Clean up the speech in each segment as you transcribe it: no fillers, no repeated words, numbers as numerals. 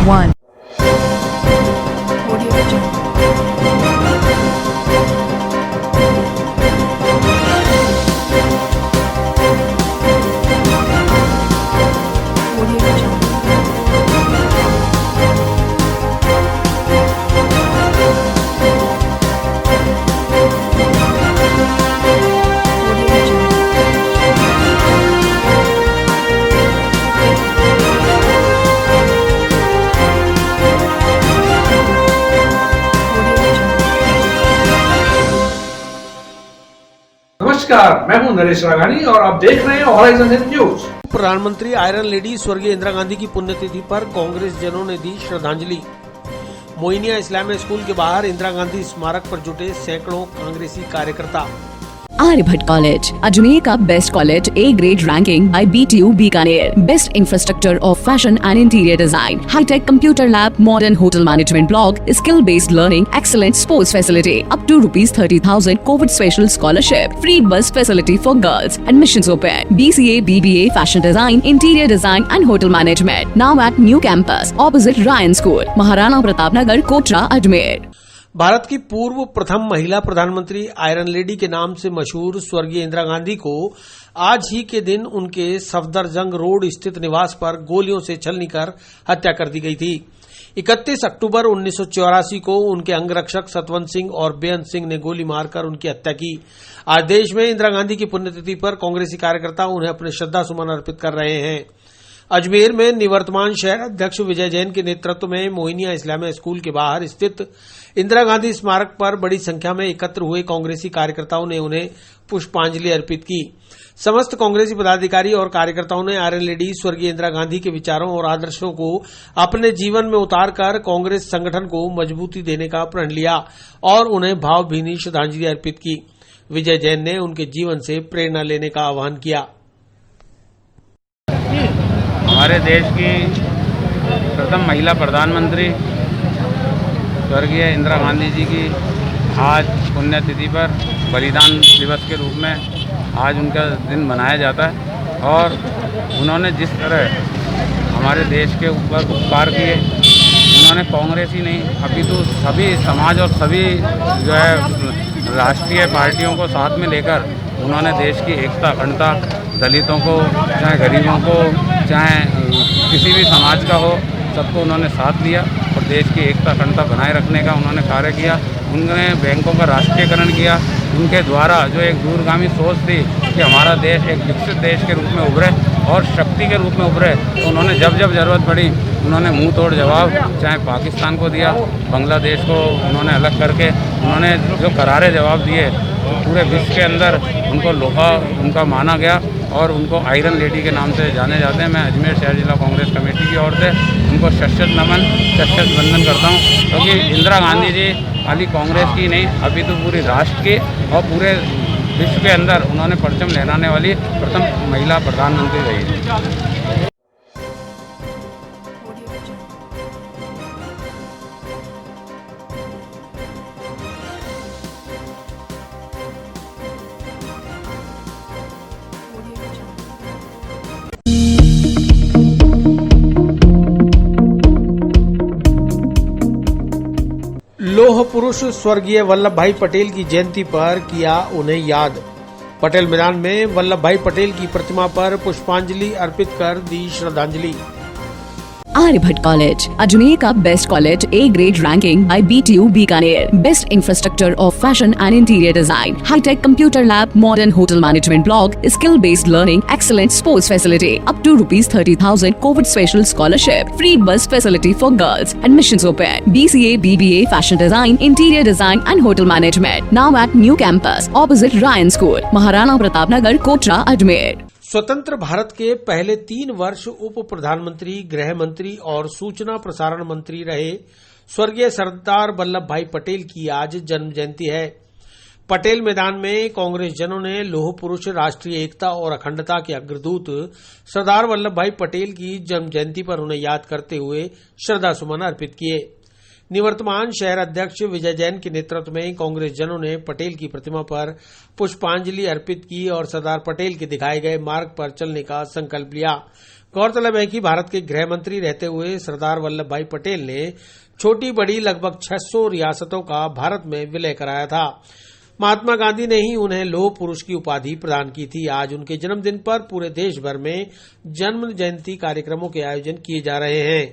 1. नमस्कार, मैं हूं नरेश राघानी और आप देख रहे हैं हॉराइजन न्यूज। प्रधानमंत्री आयरन लेडी स्वर्गीय इंदिरा गांधी की पुण्यतिथि पर कांग्रेस जनों ने दी श्रद्धांजलि। मोइनिया इस्लामिया स्कूल के बाहर इंदिरा गांधी स्मारक पर जुटे सैकड़ों कांग्रेसी कार्यकर्ता। Aryabhatta College, Ajmer का best college, A grade ranking by BTU Bikaner, best infrastructure of fashion and interior design, hi tech computer lab, modern hotel management block, skill based learning, excellent sports facility, up to ₹30,000 covid special scholarship, free bus facility for girls, admissions open, BCA, BBA, fashion design, interior design and hotel management, now at new campus opposite Ryan school, Maharana Pratap Nagar, Kotra, Ajmer. Bharat की पूर्व प्रथम महिला प्रधानमंत्री iron lady के नाम से मशहूर स्वर्गीय इंदिरा गांधी को आज ही के दिन उनके सफदरजंग रोड स्थित निवास पर गोलियों से छलनी कर हत्या कर दी गई थी। 31 अक्टूबर 1984 को उनके अंगरक्षक सतवंत सिंह और बेअंत सिंह ने गोली मारकर उनकी हत्या की। आज देश में इंदिरा गांधी की पुण्यतिथि पर कांग्रेसी कार्यकर्ता उन्हें अपने श्रद्धा सुमन अर्पित कर रहे हैं। अजमेर में निवर्तमान शहर अध्यक्ष विजय जैन के नेतृत्व में मोइनिया इस्लामिया स्कूल के बाहर स्थित इंदिरा गांधी स्मारक पर बड़ी संख्या में एकत्र हुए कांग्रेसी कार्यकर्ताओं ने उन्हें पुष्पांजलि अर्पित की। समस्त कांग्रेसी पदाधिकारी और कार्यकर्ताओं ने आयरन लेडी स्वर्गीय इंदिरा गांधी के विचारों और आदर्शों को अपने जीवन में उतारकर कांग्रेस संगठन को मजबूती देने का प्रण लिया और उन्हें भावभीनी श्रद्धांजलि अर्पित की। विजय जैन ने उनके जीवन से प्रेरणा लेने का आह्वान किया। हमारे देश की प्रथम महिला प्रधानमंत्री स्वर्गीय इंदिरा गांधी जी की आज पुण्यतिथि पर बलिदान दिवस के रूप में आज उनका दिन मनाया जाता है और उन्होंने जिस तरह हमारे देश के ऊपर उपकार किए, उन्होंने कांग्रेस ही नहीं अपितु सभी समाज और सभी जो है राष्ट्रीय पार्टियों को साथ में लेकर उन्होंने देश की एकता अखंडता, दलितों को चाहे गरीबों को चाहे किसी भी समाज का हो, सबको उन्होंने साथ लिया और देश की एकता अखंडता बनाए रखने का उन्होंने कार्य किया। उन्होंने बैंकों का राष्ट्रीयकरण किया। उनके द्वारा जो एक दूरगामी सोच थी कि हमारा देश एक विकसित देश के रूप में उभरे और शक्ति के रूप में उभरे, तो उन्होंने जब जब जरूरत पड़ी उन्होंने मुंह तोड़ जवाब चाहे पाकिस्तान को दिया, बांग्लादेश को उन्होंने अलग करके उन्होंने जो करारे जवाब दिए, तो पूरे विश्व के अंदर उनको लोहा उनका माना गया और उनको आयरन लेडी के नाम से जाने जाते हैं। मैं अजमेर शहर जिला कांग्रेस कमेटी की ओर से उनको शत नमन शत वंदन करता हूँ, क्योंकि इंदिरा गांधी जी खाली कांग्रेस की नहीं अभी तो पूरे राष्ट्र की और पूरे विश्व के अंदर उन्होंने परचम लहराने वाली प्रथम महिला प्रधानमंत्री रही है। लोह पुरुष स्वर्गीय वल्लभ भाई पटेल की जयंती पर किया उन्हें याद। पटेल मैदान में वल्लभ भाई पटेल की प्रतिमा पर पुष्पांजलि अर्पित कर दी श्रद्धांजलि। Aryabhatta College, Ajmer का best college, A grade ranking by BTU Bikaner, best infrastructure of fashion and interior design, hi tech computer lab, modern hotel management block, skill based learning, excellent sports facility, up to ₹30,000 covid special scholarship, free bus facility for girls, admissions open, BCA, BBA, fashion design, interior design and hotel management, now at new campus opposite Ryan school, Maharana Pratap Nagar, Kotra, Ajmer. स्वतंत्र भारत के पहले 3 वर्ष उप प्रधानमंत्री, गृह मंत्री और सूचना प्रसारण मंत्री रहे स्वर्गीय सरदार वल्लभ भाई पटेल की आज जन्म जयंती है। पटेल मैदान में कांग्रेस जनों ने लौह पुरुष, राष्ट्रीय एकता और अखंडता के अग्रदूत सरदार वल्लभ भाई पटेल की जन्म जयंती पर उन्हें याद करते हुए श्रद्धा सुमन अर्पित किए। निवर्तमान शहर अध्यक्ष विजय जैन के नेतृत्व में कांग्रेस जनों ने पटेल की प्रतिमा पर पुष्पांजलि अर्पित की और सरदार पटेल के दिखाए गए मार्ग पर चलने का संकल्प लिया। गौरतलब है कि भारत के गृह मंत्री रहते हुए सरदार वल्लभ भाई पटेल ने छोटी बड़ी लगभग 600 रियासतों का भारत में विलय कराया था। महात्मा गांधी ने ही उन्हें लौह पुरुष की उपाधि प्रदान की थी। आज उनके जन्मदिन पर पूरे देश भर में जन्म जयंती कार्यक्रमों के आयोजन किए जा रहे हैं।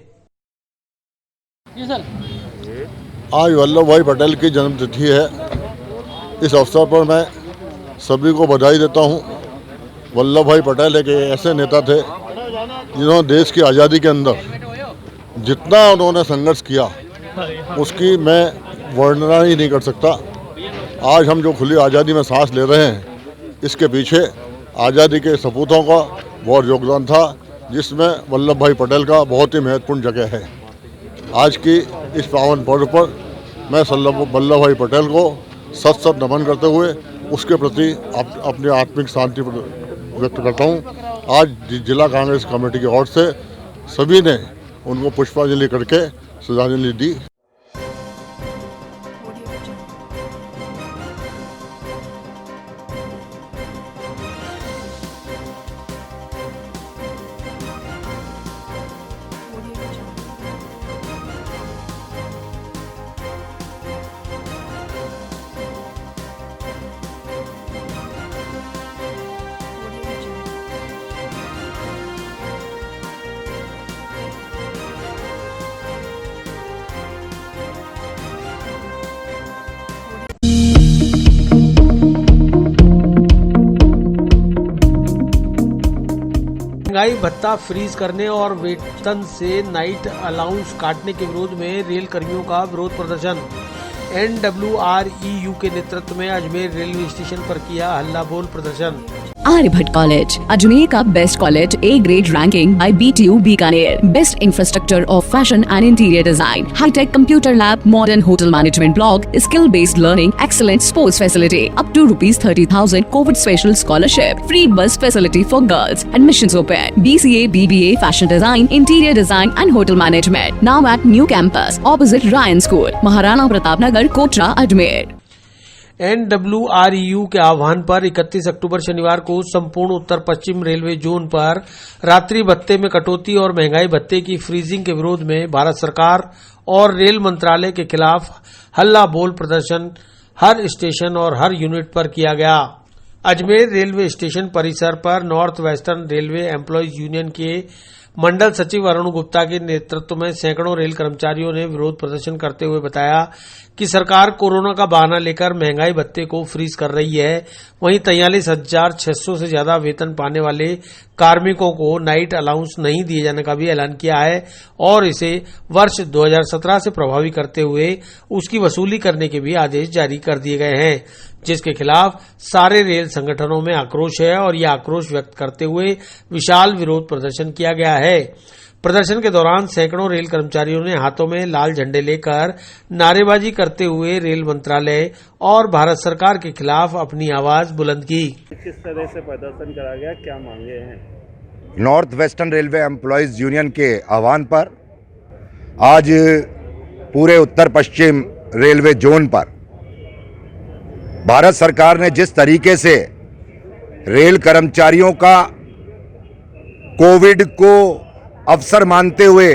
आज वल्लभ भाई पटेल की जन्मतिथि है। इस अवसर पर मैं सभी को बधाई देता हूं। वल्लभ भाई पटेल एक ऐसे नेता थे जिन्होंने देश की आज़ादी के अंदर जितना उन्होंने संघर्ष किया उसकी मैं वर्णना ही नहीं कर सकता। आज हम जो खुली आज़ादी में सांस ले रहे हैं इसके पीछे आज़ादी के सपूतों का बहुत योगदान था, जिसमें वल्लभ भाई पटेल का बहुत ही महत्वपूर्ण जगह है। आज की इस पावन पर्व पर मैं वल्लभ भाई पटेल को सत नमन करते हुए उसके प्रति अपनी आत्मिक शांति व्यक्त करता हूं। आज जिला कांग्रेस कमेटी की ओर से सभी ने उनको पुष्पांजलि करके श्रद्धांजलि दी। महंगाई भत्ता फ्रीज करने और वेतन से नाइट अलाउंस काटने के विरोध में रेल कर्मियों का विरोध प्रदर्शन। NWREU के नेतृत्व में अजमेर रेलवे स्टेशन पर किया हल्ला बोल प्रदर्शन। आर्यभट्ट कॉलेज, अजमेर का best college, A grade ranking by BTU Bikaner, best infrastructure of fashion and interior design, high-tech computer lab, modern hotel management blog, skill-based learning, excellent sports facility, up to ₹30,000 COVID special scholarship, free bus facility for girls, admissions open, BCA, BBA, fashion design, interior design and hotel management, now at new campus, opposite Ryan School, Maharana Pratap Nagar, Kotra, Ajmer। NWREU के आह्वान पर 31 अक्टूबर शनिवार को संपूर्ण उत्तर पश्चिम railway zone पर रात्रि भत्ते में कटौती और महंगाई भत्ते की फ्रीजिंग के विरोध में भारत सरकार और रेल मंत्रालय के खिलाफ हल्ला बोल प्रदर्शन हर स्टेशन और हर यूनिट पर किया गया। अजमेर रेलवे स्टेशन परिसर पर north western railway employees union के मंडल सचिव अरुण गुप्ता के नेतृत्व में सैकड़ों रेल कर्मचारियों ने विरोध प्रदर्शन करते हुए बताया कि सरकार कोरोना का बहाना लेकर महंगाई भत्ते को फ्रीज कर रही है। वहीं 43,600 से ज्यादा वेतन पाने वाले कार्मिकों को नाइट अलाउंस नहीं दिए जाने का भी ऐलान किया है और इसे वर्ष 2017 से प्रभावी करते हुए उसकी वसूली करने के भी आदेश जारी कर दिए गए हैं, जिसके खिलाफ सारे रेल संगठनों में आक्रोश है और यह आक्रोश व्यक्त करते हुए विशाल विरोध प्रदर्शन किया गया है। प्रदर्शन के दौरान सैकड़ों रेल कर्मचारियों ने हाथों में लाल झंडे लेकर नारेबाजी करते हुए रेल मंत्रालय और भारत सरकार के खिलाफ अपनी आवाज बुलंद की। किस तरह से प्रदर्शन करा गया, क्या मांगे हैं? North western railway employees union के आह्वान पर आज पूरे उत्तर पश्चिम रेलवे जोन पर भारत सरकार ने जिस तरीके से रेल कर्मचारियों का कोविड को अवसर मानते हुए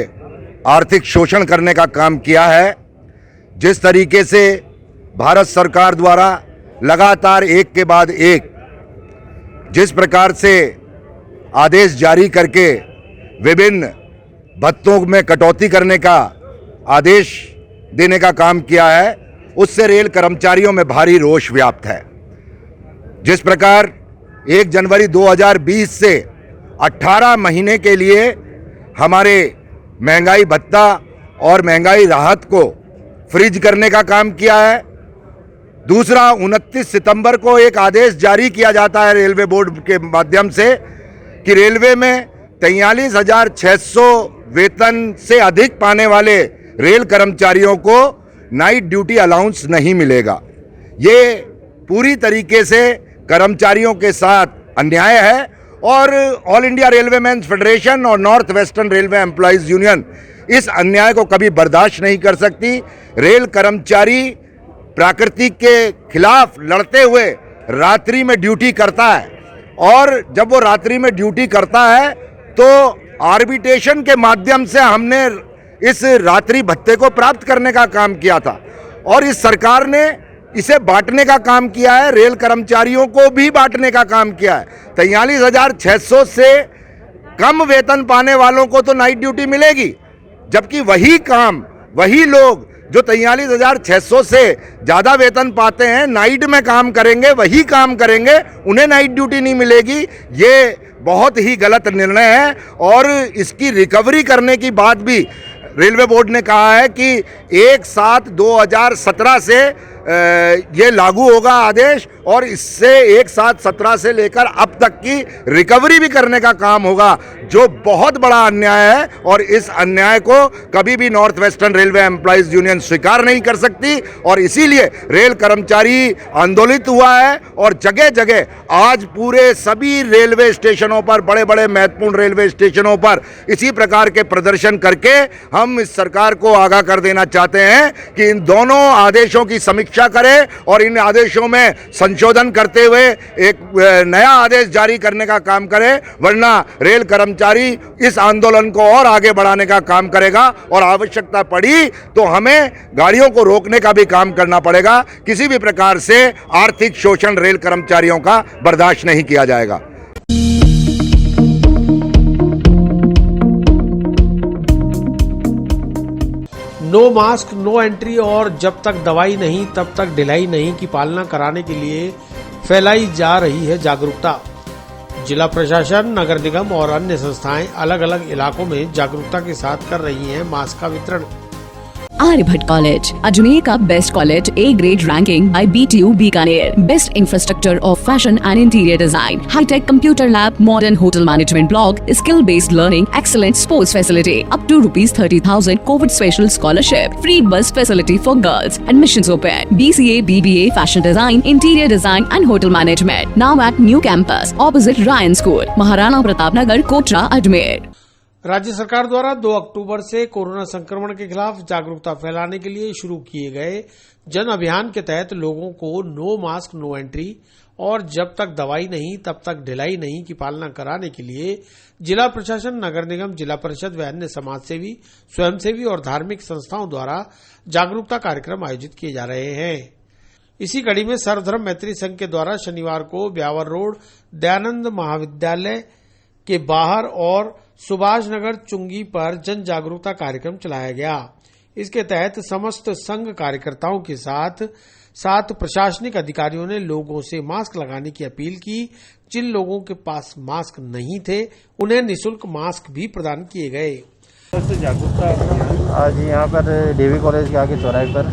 आर्थिक शोषण करने का काम किया है, जिस तरीके से भारत सरकार द्वारा लगातार एक के बाद एक जिस प्रकार से आदेश जारी करके विभिन्न भत्तों में कटौती करने का आदेश देने का काम किया है, उससे रेल कर्मचारियों में भारी रोष व्याप्त है। जिस प्रकार 1 जनवरी 2020 से 18 महीने के लिए हमारे महंगाई भत्ता और महंगाई राहत को फ्रीज करने का काम किया है। दूसरा, 29 सितंबर को एक आदेश जारी किया जाता है रेलवे बोर्ड के माध्यम से कि रेलवे में 43,600 वेतन से अधिक पाने वाले रेल कर्मचारियों को नाइट ड्यूटी अलाउंस नहीं मिलेगा। ये पूरी तरीके से कर्मचारियों के साथ अन्याय है और ऑल इंडिया रेलवेमैन्स फेडरेशन और north western railway employees union इस अन्याय को कभी बर्दाश्त नहीं कर सकती। रेल कर्मचारी प्रकृति के खिलाफ लड़ते हुए रात्रि में ड्यूटी करता है और जब वो रात्रि में ड्यूटी करता है तो आर्बिट्रेशन के माध्यम से हमने इस रात्रि भत्ते को प्राप्त करने का काम किया था और इस सरकार ने इसे बांटने का काम किया है, रेल कर्मचारियों को भी बांटने का काम किया है। 43,600 से कम वेतन पाने वालों को तो नाइट ड्यूटी मिलेगी, जबकि वही लोग जो 43,600 से ज़्यादा वेतन पाते हैं नाइट में काम करेंगे, वही काम करेंगे, उन्हें नाइट ड्यूटी नहीं मिलेगी। ये बहुत ही गलत निर्णय है और इसकी रिकवरी करने की बात भी रेलवे बोर्ड ने कहा है कि 1/7/2017 से ये लागू होगा आदेश और इससे 1/7/17 से लेकर अब तक की रिकवरी भी करने का काम होगा, जो बहुत बड़ा अन्याय है और इस अन्याय को कभी भी north western railway employees union स्वीकार नहीं कर सकती और इसीलिए रेल कर्मचारी आंदोलित हुआ है और जगह जगह आज पूरे सभी रेलवे स्टेशनों पर, बड़े बड़े महत्वपूर्ण रेलवे स्टेशनों पर इसी प्रकार के प्रदर्शन करके हम इस सरकार को आगाह कर देना चाहते हैं कि इन दोनों आदेशों की समीक्षा करें और इन आदेशों में संशोधन करते हुए एक नया आदेश जारी करने का काम करें, वरना रेल कर्मचारी इस आंदोलन को और आगे बढ़ाने का काम करेगा और आवश्यकता पड़ी तो हमें गाड़ियों को रोकने का भी काम करना पड़ेगा। किसी भी प्रकार से आर्थिक शोषण रेल कर्मचारियों का बर्दाश्त नहीं किया जाएगा। नो मास्क नो एंट्री और जब तक दवाई नहीं तब तक ढिलाई नहीं की पालना कराने के लिए फैलाई जा रही है जागरूकता। जिला प्रशासन, नगर निगम और अन्य संस्थाएं अलग अलग इलाकों में जागरूकता के साथ कर रही हैं मास्क का वितरण। आर्यभट्ट कॉलेज, अजमेर का best college, A grade ranking by BTU Bikaner, best infrastructure of fashion and interior design, hi tech computer lab, modern hotel management block, skill based learning, excellent sports facility, up to ₹30,000 covid special scholarship, free bus facility for girls, admissions open, BCA, BBA, fashion design, interior design and hotel management, now at new campus opposite Ryan school, Maharana Pratap Nagar, Kotra, Ajmer. राज्य सरकार द्वारा 2 अक्टूबर से corona संक्रमण के खिलाफ जागरूकता फैलाने के लिए शुरू किए गए जन अभियान के तहत लोगों को नो मास्क नो एंट्री और जब तक दवाई नहीं तब तक ढिलाई नहीं की पालना कराने के लिए जिला प्रशासन, नगर निगम, जिला परिषद व अन्य समाजसेवी, स्वयंसेवी और धार्मिक संस्थाओं द्वारा जागरूकता कार्यक्रम आयोजित किए जा रहे हैं। इसी कड़ी में सर्वधर्म मैत्री संघ के द्वारा शनिवार को ब्यावर रोड दयानंद महाविद्यालय के बाहर और सुभाष नगर चुंगी पर जन जागरूकता कार्यक्रम चलाया गया। इसके तहत समस्त संघ कार्यकर्ताओं के साथ प्रशासनिक अधिकारियों ने लोगों से मास्क लगाने की अपील की। जिन लोगों के पास मास्क नहीं थे उन्हें निःशुल्क मास्क भी प्रदान किए गए। जागरूकता आज यहाँ पर डीवी कॉलेज के आगे चौराहे पर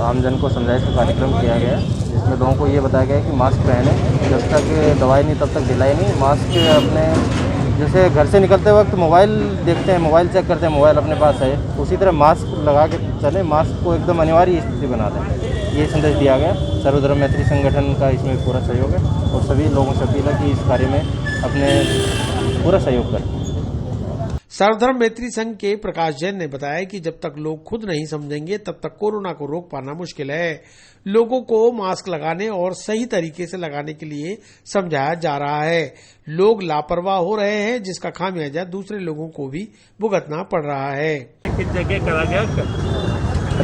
आमजन को समझाइश का कार्यक्रम किया गया, जिसमें लोगों को ये बताया गया कि मास्क पहने, जब तक दवाई नहीं तब तक ढिलाई नहीं। मास्क अपने जैसे घर से निकलते वक्त मोबाइल देखते हैं, मोबाइल चेक करते हैं, मोबाइल अपने पास है, उसी तरह मास्क लगा के चले, मास्क को एकदम अनिवार्य स्थिति बना दें। ये संदेश दिया गया। सर्वधर्म मैत्री संगठन का इसमें पूरा सहयोग है और सभी लोगों से अपील है कि इस कार्य में अपने पूरा सहयोग करें। सर्वधर्म मैत्री संघ के प्रकाश जैन ने बताया कि जब तक लोग खुद नहीं समझेंगे तब तक कोरोना को रोक पाना मुश्किल है। लोगों को मास्क लगाने और सही तरीके से लगाने के लिए समझाया जा रहा है। लोग लापरवाह हो रहे हैं, जिसका खामियाजा दूसरे लोगों को भी भुगतना पड़ रहा है। किस जगह करा गया?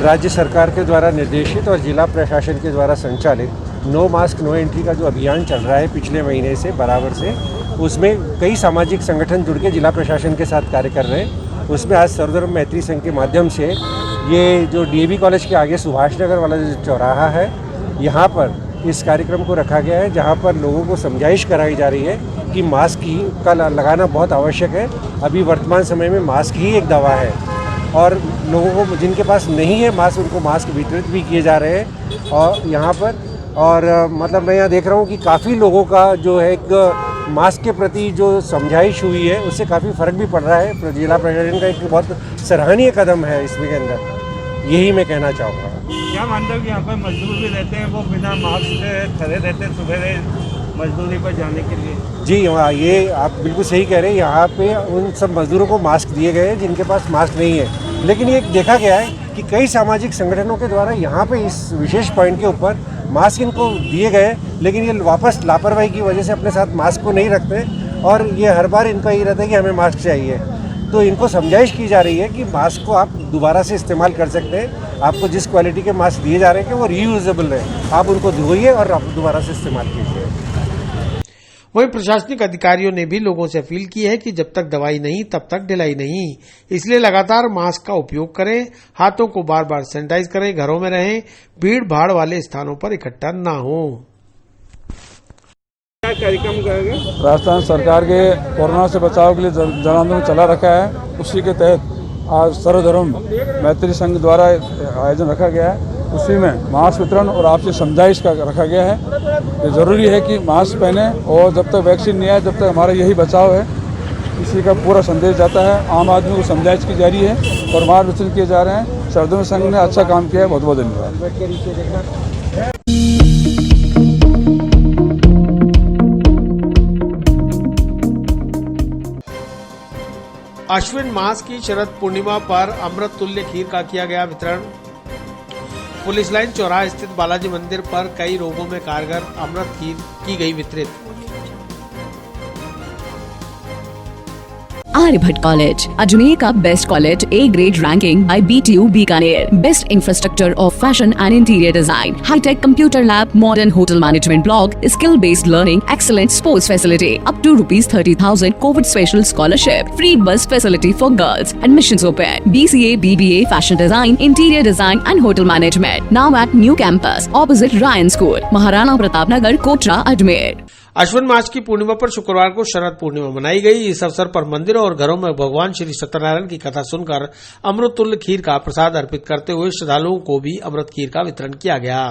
राज्य सरकार के द्वारा निर्देशित और जिला प्रशासन के द्वारा संचालित नो मास्क नो एंट्री का जो अभियान चल रहा है पिछले महीने से बराबर से, उसमें कई सामाजिक संगठन जुड़ के जिला प्रशासन के साथ कार्य कर रहे हैं। उसमें आज सर्वधर्म मैत्री संघ के माध्यम से ये जो डीएवी कॉलेज के आगे सुभाष नगर वाला जो चौराहा है, यहाँ पर इस कार्यक्रम को रखा गया है, जहाँ पर लोगों को समझाइश कराई जा रही है कि मास्क का लगाना बहुत आवश्यक है। अभी वर्तमान समय में मास्क ही एक दवा है और लोगों को जिनके पास नहीं है मास्क, उनको मास्क वितरित भी किए जा रहे हैं और यहाँ पर मतलब मैं यहाँ देख रहा हूँ कि काफ़ी लोगों का जो है एक मास्क के प्रति जो समझाइश हुई है उससे काफ़ी फ़र्क भी पड़ रहा है। जिला प्रशासन का एक बहुत सराहनीय कदम है इसमें के अंदर, यही मैं कहना चाहूँगा। क्या मानते हो कि यहाँ पर मजदूर भी रहते हैं, वो बिना मास्क से खड़े रहते हैं सुबह मजदूरी पर जाने के लिए? जी हाँ, ये आप बिल्कुल सही कह रहे हैं। यहाँ पे उन सब मजदूरों को मास्क दिए गए हैं जिनके पास मास्क नहीं है, लेकिन ये देखा गया है कि कई सामाजिक संगठनों के द्वारा यहाँ पे इस विशेष पॉइंट के ऊपर मास्क इनको दिए गए, लेकिन ये वापस लापरवाही की वजह से अपने साथ मास्क को नहीं रखते और ये हर बार इनका ये रहता है कि हमें मास्क चाहिए। तो इनको समझाइश की जा रही है कि मास्क को आप दोबारा से इस्तेमाल कर सकते हैं। आपको जिस क्वालिटी के मास्क दिए जा रहे हैं कि वो रीयूजेबल है, आप उनको धोइए और आप दोबारा से इस्तेमाल कीजिए। वहीं प्रशासनिक अधिकारियों ने भी लोगों से अपील की है कि जब तक दवाई नहीं तब तक ढिलाई नहीं, इसलिए लगातार मास्क का उपयोग करें, हाथों को बार बार सैनिटाइज करें, घरों में रहें, भीड़ भाड़ वाले स्थानों पर इकट्ठा न हो। क्या कार्यक्रम करेंगे? राजस्थान सरकार के कोरोना से बचाव के लिए जन आंदोलन चला रखा है, उसी के तहत आज सर्वधर्म मैत्री संघ द्वारा आयोजन रखा गया है। उसी में मास्क वितरण और आपसे समझाइश का रखा गया है कि ज़रूरी है कि मास्क पहने और जब तक वैक्सीन नहीं आए तब तक हमारा यही बचाव है, इसी का पूरा संदेश जाता है। आम आदमी को समझाइश की जा रही है और मास्क वितरण किए जा रहे हैं। सर्वधर्म संघ ने अच्छा काम किया है, बहुत बहुत धन्यवाद। अश्विन मास की शरद पूर्णिमा पर अमृत तुल्य खीर का किया गया वितरण। पुलिस लाइन चौराहा स्थित बालाजी मंदिर पर कई रोगों में कारगर अमृत खीर की गई वितरित। आर्यभट्ट कॉलेज, अजमेर का best college, A grade ranking by BTU Bikaner, best infrastructure of fashion and interior design, hi tech computer lab, modern hotel management block, skill based learning, excellent sports facility, up to ₹30,000 covid special scholarship, free bus facility for girls, admissions open, BCA, BBA, fashion design, interior design and hotel management, now at new campus opposite Ryan school, Maharana Pratap Nagar, Kotra, Ajmer. Ashwin मास की पूर्णिमा पर शुक्रवार को शरद पूर्णिमा मनाई गई। इस अवसर पर मंदिरों और घरों में भगवान श्री सत्यनारायण की कथा सुनकर अमृत तुल्य खीर का प्रसाद अर्पित करते हुए श्रद्धालुओं को भी अमृत खीर का वितरण किया गया।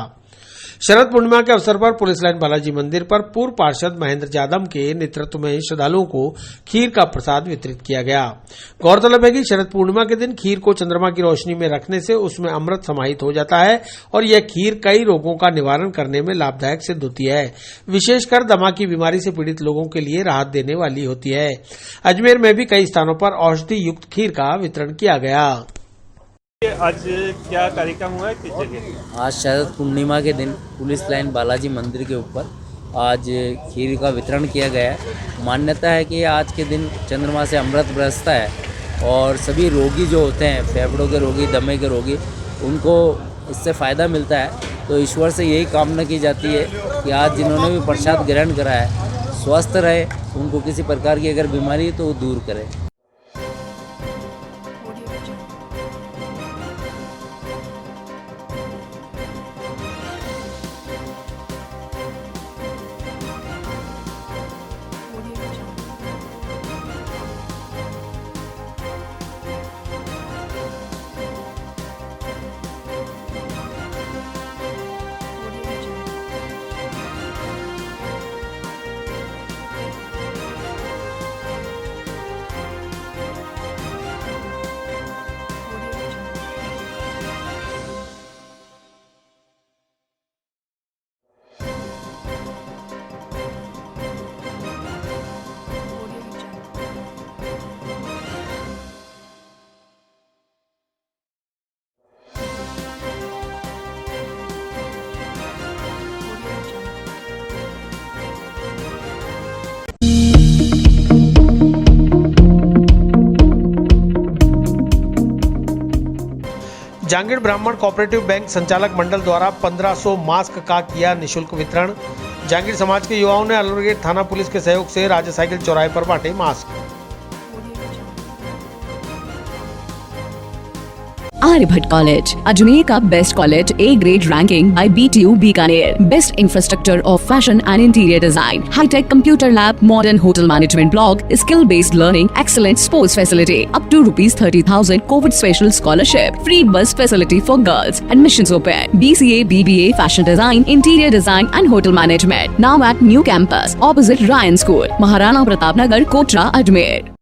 शरद पूर्णिमा के अवसर पर पुलिस लाइन बालाजी मंदिर पर पूर्व पार्षद महेंद्र जादव के नेतृत्व में श्रद्धालुओं को खीर का प्रसाद वितरित किया गया। गौरतलब है कि शरद पूर्णिमा के दिन खीर को चंद्रमा की रोशनी में रखने से उसमें अमृत समाहित हो जाता है और यह खीर कई रोगों का निवारण करने में लाभदायक सिद्ध होती है। विशेषकर दमा की बीमारी से पीड़ित लोगों के लिए राहत देने वाली होती है। अजमेर में भी कई स्थानों पर औषधि युक्त खीर का वितरण किया गया। आज क्या कार्यक्रम हुआ है, किस जगह? आज शरद पूर्णिमा के दिन पुलिस लाइन बालाजी मंदिर के ऊपर आज खीर का वितरण किया गया है। मान्यता है कि आज के दिन चंद्रमा से अमृत बरसता है और सभी रोगी जो होते हैं, फेफड़ों के रोगी, दमे के रोगी, उनको इससे फ़ायदा मिलता है। तो ईश्वर से यही कामना की जाती है कि आज जिन्होंने भी प्रसाद ग्रहण करा है स्वस्थ रहे, उनको किसी प्रकार की अगर बीमारी है तो वो दूर करें। जांगीड़ ब्राह्मण कोऑपरेटिव बैंक संचालक मंडल द्वारा 1500 मास्क का किया निशुल्क वितरण। जांगीड़ समाज के युवाओं ने अलवर थाना पुलिस के सहयोग से राज्य साइकिल चौराहे पर बांटे मास्क। आर्यभट्ट कॉलेज, अजमेर का best college, A grade ranking by BTU Bikaner, best infrastructure of fashion and interior design, hi tech computer lab, modern hotel management block, skill based learning, excellent sports facility, up to ₹30,000 covid special scholarship, free bus facility for girls, admissions open, BCA, BBA, fashion design, interior design and hotel management, now at new campus opposite Ryan school, Maharana Pratap Nagar, Kotra, Ajmer.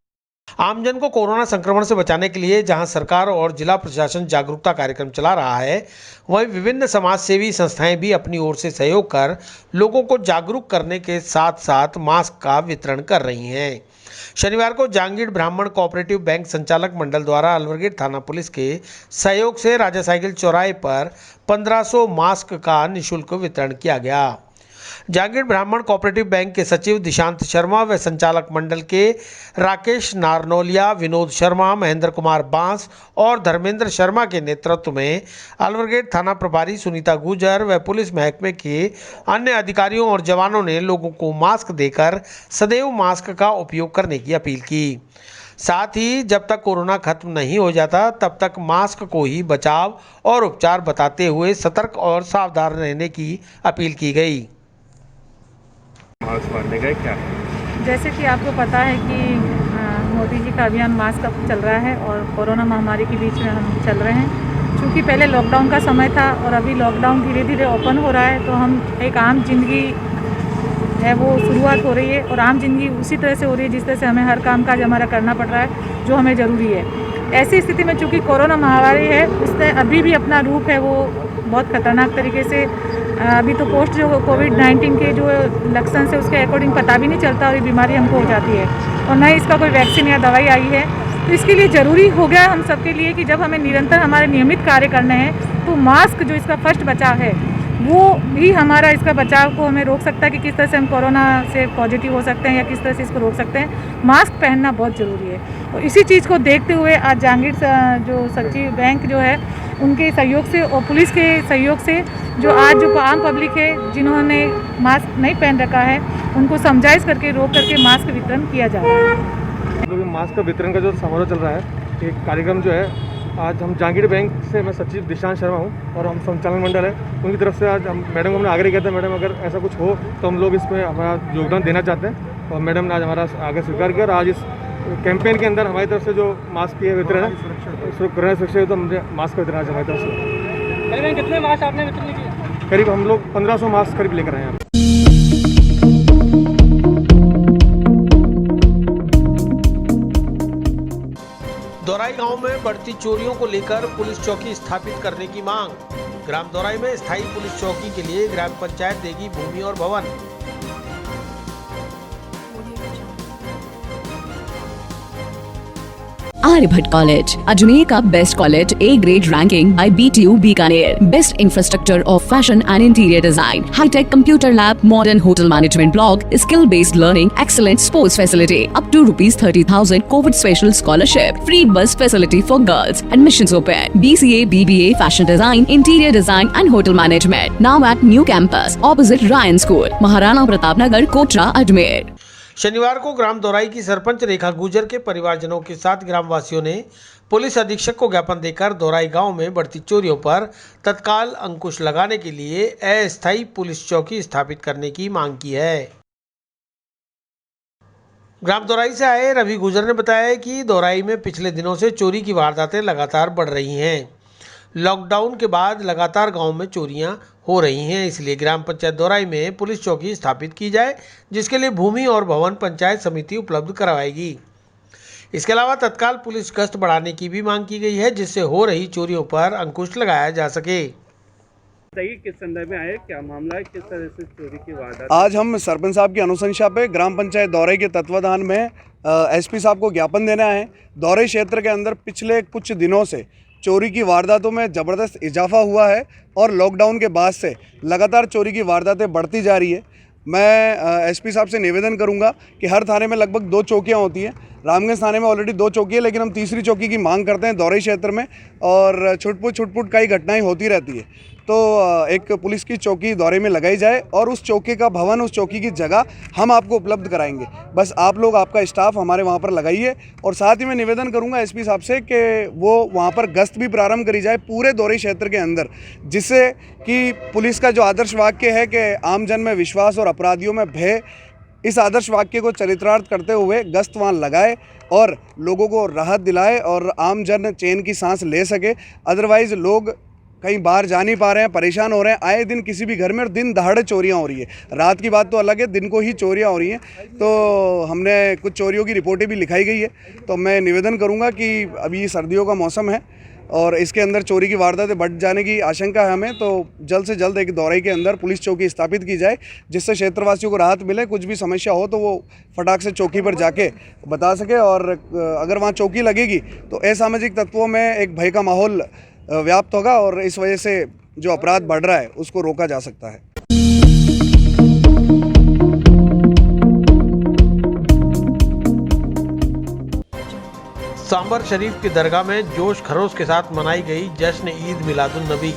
आमजन को corona संक्रमण से बचाने के लिए जहां सरकार और जिला प्रशासन जागरूकता कार्यक्रम चला रहा है, वहीं विभिन्न समाज सेवी संस्थाएं भी अपनी ओर से सहयोग कर लोगों को जागरूक करने के साथ साथ मास्क का वितरण कर रही हैं। शनिवार को जांगीड़ ब्राह्मण कोऑपरेटिव बैंक संचालक मंडल द्वारा अलवर थाना पुलिस के सहयोग से राजा साइकिल चौराहे पर 1500 मास्क का निःशुल्क वितरण किया गया। जागीर ब्राह्मण कोऑपरेटिव बैंक के सचिव दिशांत शर्मा व संचालक मंडल के राकेश नारनोलिया, विनोद शर्मा, महेंद्र कुमार बांस और धर्मेंद्र शर्मा के नेतृत्व में अलवरगेट थाना प्रभारी सुनीता गुजर व पुलिस महकमे के अन्य अधिकारियों और जवानों ने लोगों को मास्क देकर सदैव मास्क का उपयोग करने की अपील की। साथ ही जब तक कोरोना खत्म नहीं हो जाता तब तक मास्क को ही बचाव और उपचार बताते हुए सतर्क और सावधान रहने की अपील की गई। मास्क बांधने का क्या है? जैसे कि आपको पता है कि मोदी जी का अभियान मास्क अब चल रहा है और कोरोना महामारी के बीच में हम चल रहे हैं। क्योंकि पहले लॉकडाउन का समय था और अभी लॉकडाउन धीरे धीरे ओपन हो रहा है, तो हम एक आम जिंदगी है वो शुरुआत हो रही है और आम जिंदगी उसी तरह से हो रही है जिस तरह से हमें हर काम काज हमारा करना पड़ रहा है जो हमें ज़रूरी है। ऐसी स्थिति में चूँकि कोरोना महामारी है उसने अभी भी अपना रूप है वो बहुत ख़तरनाक तरीके से अभी तो पोस्ट जो कोविड-19 के जो लक्षण से उसके अकॉर्डिंग पता भी नहीं चलता और ये बीमारी हमको हो जाती है और न ही इसका कोई वैक्सीन या दवाई आई है। तो इसके लिए ज़रूरी हो गया हम सबके लिए कि जब हमें निरंतर हमारे नियमित कार्य करने हैं तो मास्क जो इसका फर्स्ट बचाव है वो भी हमारा इसका बचाव को हमें रोक सकता है कि किस तरह से हम कोरोना से पॉजिटिव हो सकते हैं या किस तरह से इसको रोक सकते हैं। मास्क पहनना बहुत ज़रूरी है और इसी चीज़ को देखते हुए आज जागीर जो सचिव बैंक जो है उनके सहयोग से और पुलिस के सहयोग से जो आज जो आम पब्लिक है जिन्होंने मास्क नहीं पहन रखा है उनको समझाइश करके रोक करके मास्क वितरण किया जा रहा है। मास्क का वितरण का जो समारोह चल रहा है, एक कार्यक्रम जो है आज हम जागीर बैंक से, मैं सचिव दिशांत शर्मा हूँ और हम संचालन मंडल है उनकी तरफ से आज हम मैडम को हमने आग्रह किया था, मैडम अगर ऐसा कुछ हो तो हम लोग इसमें हमारा योगदान देना चाहते हैं और मैडम ने आज हमारा आगे स्वीकार किया और आज इस कैंपेन के अंदर हमारी तरफ से जो मास्क की वितरण है कोरोना सुरक्षा है तो हमने मास्क का वितरण आज हमारी तरफ से। करीबन कितने मास्क आपने वितरण किए? करीब हम लोग 1500 मास्क करीब लेकर आए हैं। दोराई गांव में बढ़ती चोरियों को लेकर पुलिस चौकी स्थापित करने की मांग। ग्राम दोराई में स्थायी पुलिस चौकी के लिए ग्राम पंचायत देगी भूमि और भवन। आर्यभट्ट कॉलेज, अजमेर का best college, A grade ranking by BTU Bikaner, best infrastructure of fashion and interior design, hi tech computer lab, modern hotel management block, skill based learning, excellent sports facility, up to ₹30,000 covid special scholarship, free bus facility for girls, admissions open, BCA, BBA, fashion design, interior design and hotel management, now at new campus opposite Ryan school, Maharana Pratap Nagar, Kotra, Ajmer. शनिवार को ग्राम दोराई की सरपंच रेखा गुजर के परिवारजनों के साथ ग्रामवासियों ने पुलिस अधीक्षक को ज्ञापन देकर दोराई गांव में बढ़ती चोरियों पर तत्काल अंकुश लगाने के लिए अस्थायी पुलिस चौकी स्थापित करने की मांग की है। ग्राम दोराई से आए रवि गुजर ने बताया कि दोराई में पिछले दिनों से चोरी की वारदातें लगातार बढ़ रही हैं। लॉकडाउन के बाद लगातार गांव में चोरियां हो रही हैं, इसलिए ग्राम पंचायत दोराई में पुलिस चौकी स्थापित की जाए जिसके लिए भूमि और भवन पंचायत समिति उपलब्ध करवाएगी। इसके अलावा तत्काल पुलिस गश्त बढ़ाने की भी मांग की गई है जिससे हो रही चोरियों पर अंकुश लगाया जा सके। किस संदर्भ में आए, क्या मामला है, किस तरह से चोरी की वारदात? आज हम सरपंच साहब की अनुशंसा पे ग्राम पंचायत दोराई के तत्वाधान में SP साहब को ज्ञापन देना है। दोराई क्षेत्र के अंदर पिछले कुछ दिनों से चोरी की वारदातों में ज़बरदस्त इजाफा हुआ है और लॉकडाउन के बाद से लगातार चोरी की वारदातें बढ़ती जा रही है। मैं SP साहब से निवेदन करूंगा कि हर थाने में लगभग 2 चौकियां होती हैं। रामगंज थाने में ऑलरेडी 2 चौकी है, लेकिन हम तीसरी चौकी की मांग करते हैं दोराई क्षेत्र में और छुटपुट कई घटनाएं होती रहती है। तो एक पुलिस की चौकी दोराई में लगाई जाए और उस चौकी का भवन, उस चौकी की जगह हम आपको उपलब्ध कराएंगे। बस आप लोग, आपका स्टाफ हमारे वहाँ पर लगाइए और साथ ही मैं निवेदन करूँगा SP साहब से कि वो वहाँ पर गश्त भी प्रारंभ करी जाए पूरे दोराई क्षेत्र के अंदर, जिससे कि पुलिस का जो आदर्श वाक्य है कि आम जन में विश्वास और अपराधियों में भय, इस आदर्श वाक्य को चरितार्थ करते हुए गश्त वहाँ लगाए और लोगों को राहत दिलाए और आम जन चैन की सांस ले सके। अदरवाइज़ लोग कहीं बाहर जा नहीं पा रहे हैं, परेशान हो रहे हैं। आए दिन किसी भी घर में दिन दहाड़े चोरियां हो रही है। रात की बात तो अलग है, दिन को ही चोरियां हो रही हैं। तो हमने कुछ चोरियों की रिपोर्टें भी लिखाई गई है। तो मैं निवेदन करूंगा कि अभी सर्दियों का मौसम है और इसके अंदर चोरी की वारदातें बढ़ जाने की आशंका है हमें, तो जल्द से जल्द एक दोराई के अंदर पुलिस चौकी स्थापित की जाए जिससे क्षेत्रवासियों को राहत मिले। कुछ भी समस्या हो तो वो फटाक से चौकी पर जाके बता सके और अगर वहाँ चौकी लगेगी तो असामाजिक तत्वों में एक भय का माहौल व्याप्त होगा और इस वजह से जो अपराध बढ़ रहा है उसको रोका जा सकता है। सांबर शरीफ की दरगाह में जोश खरोश के साथ मनाई गई जश्न ईद मिलादुन नबी।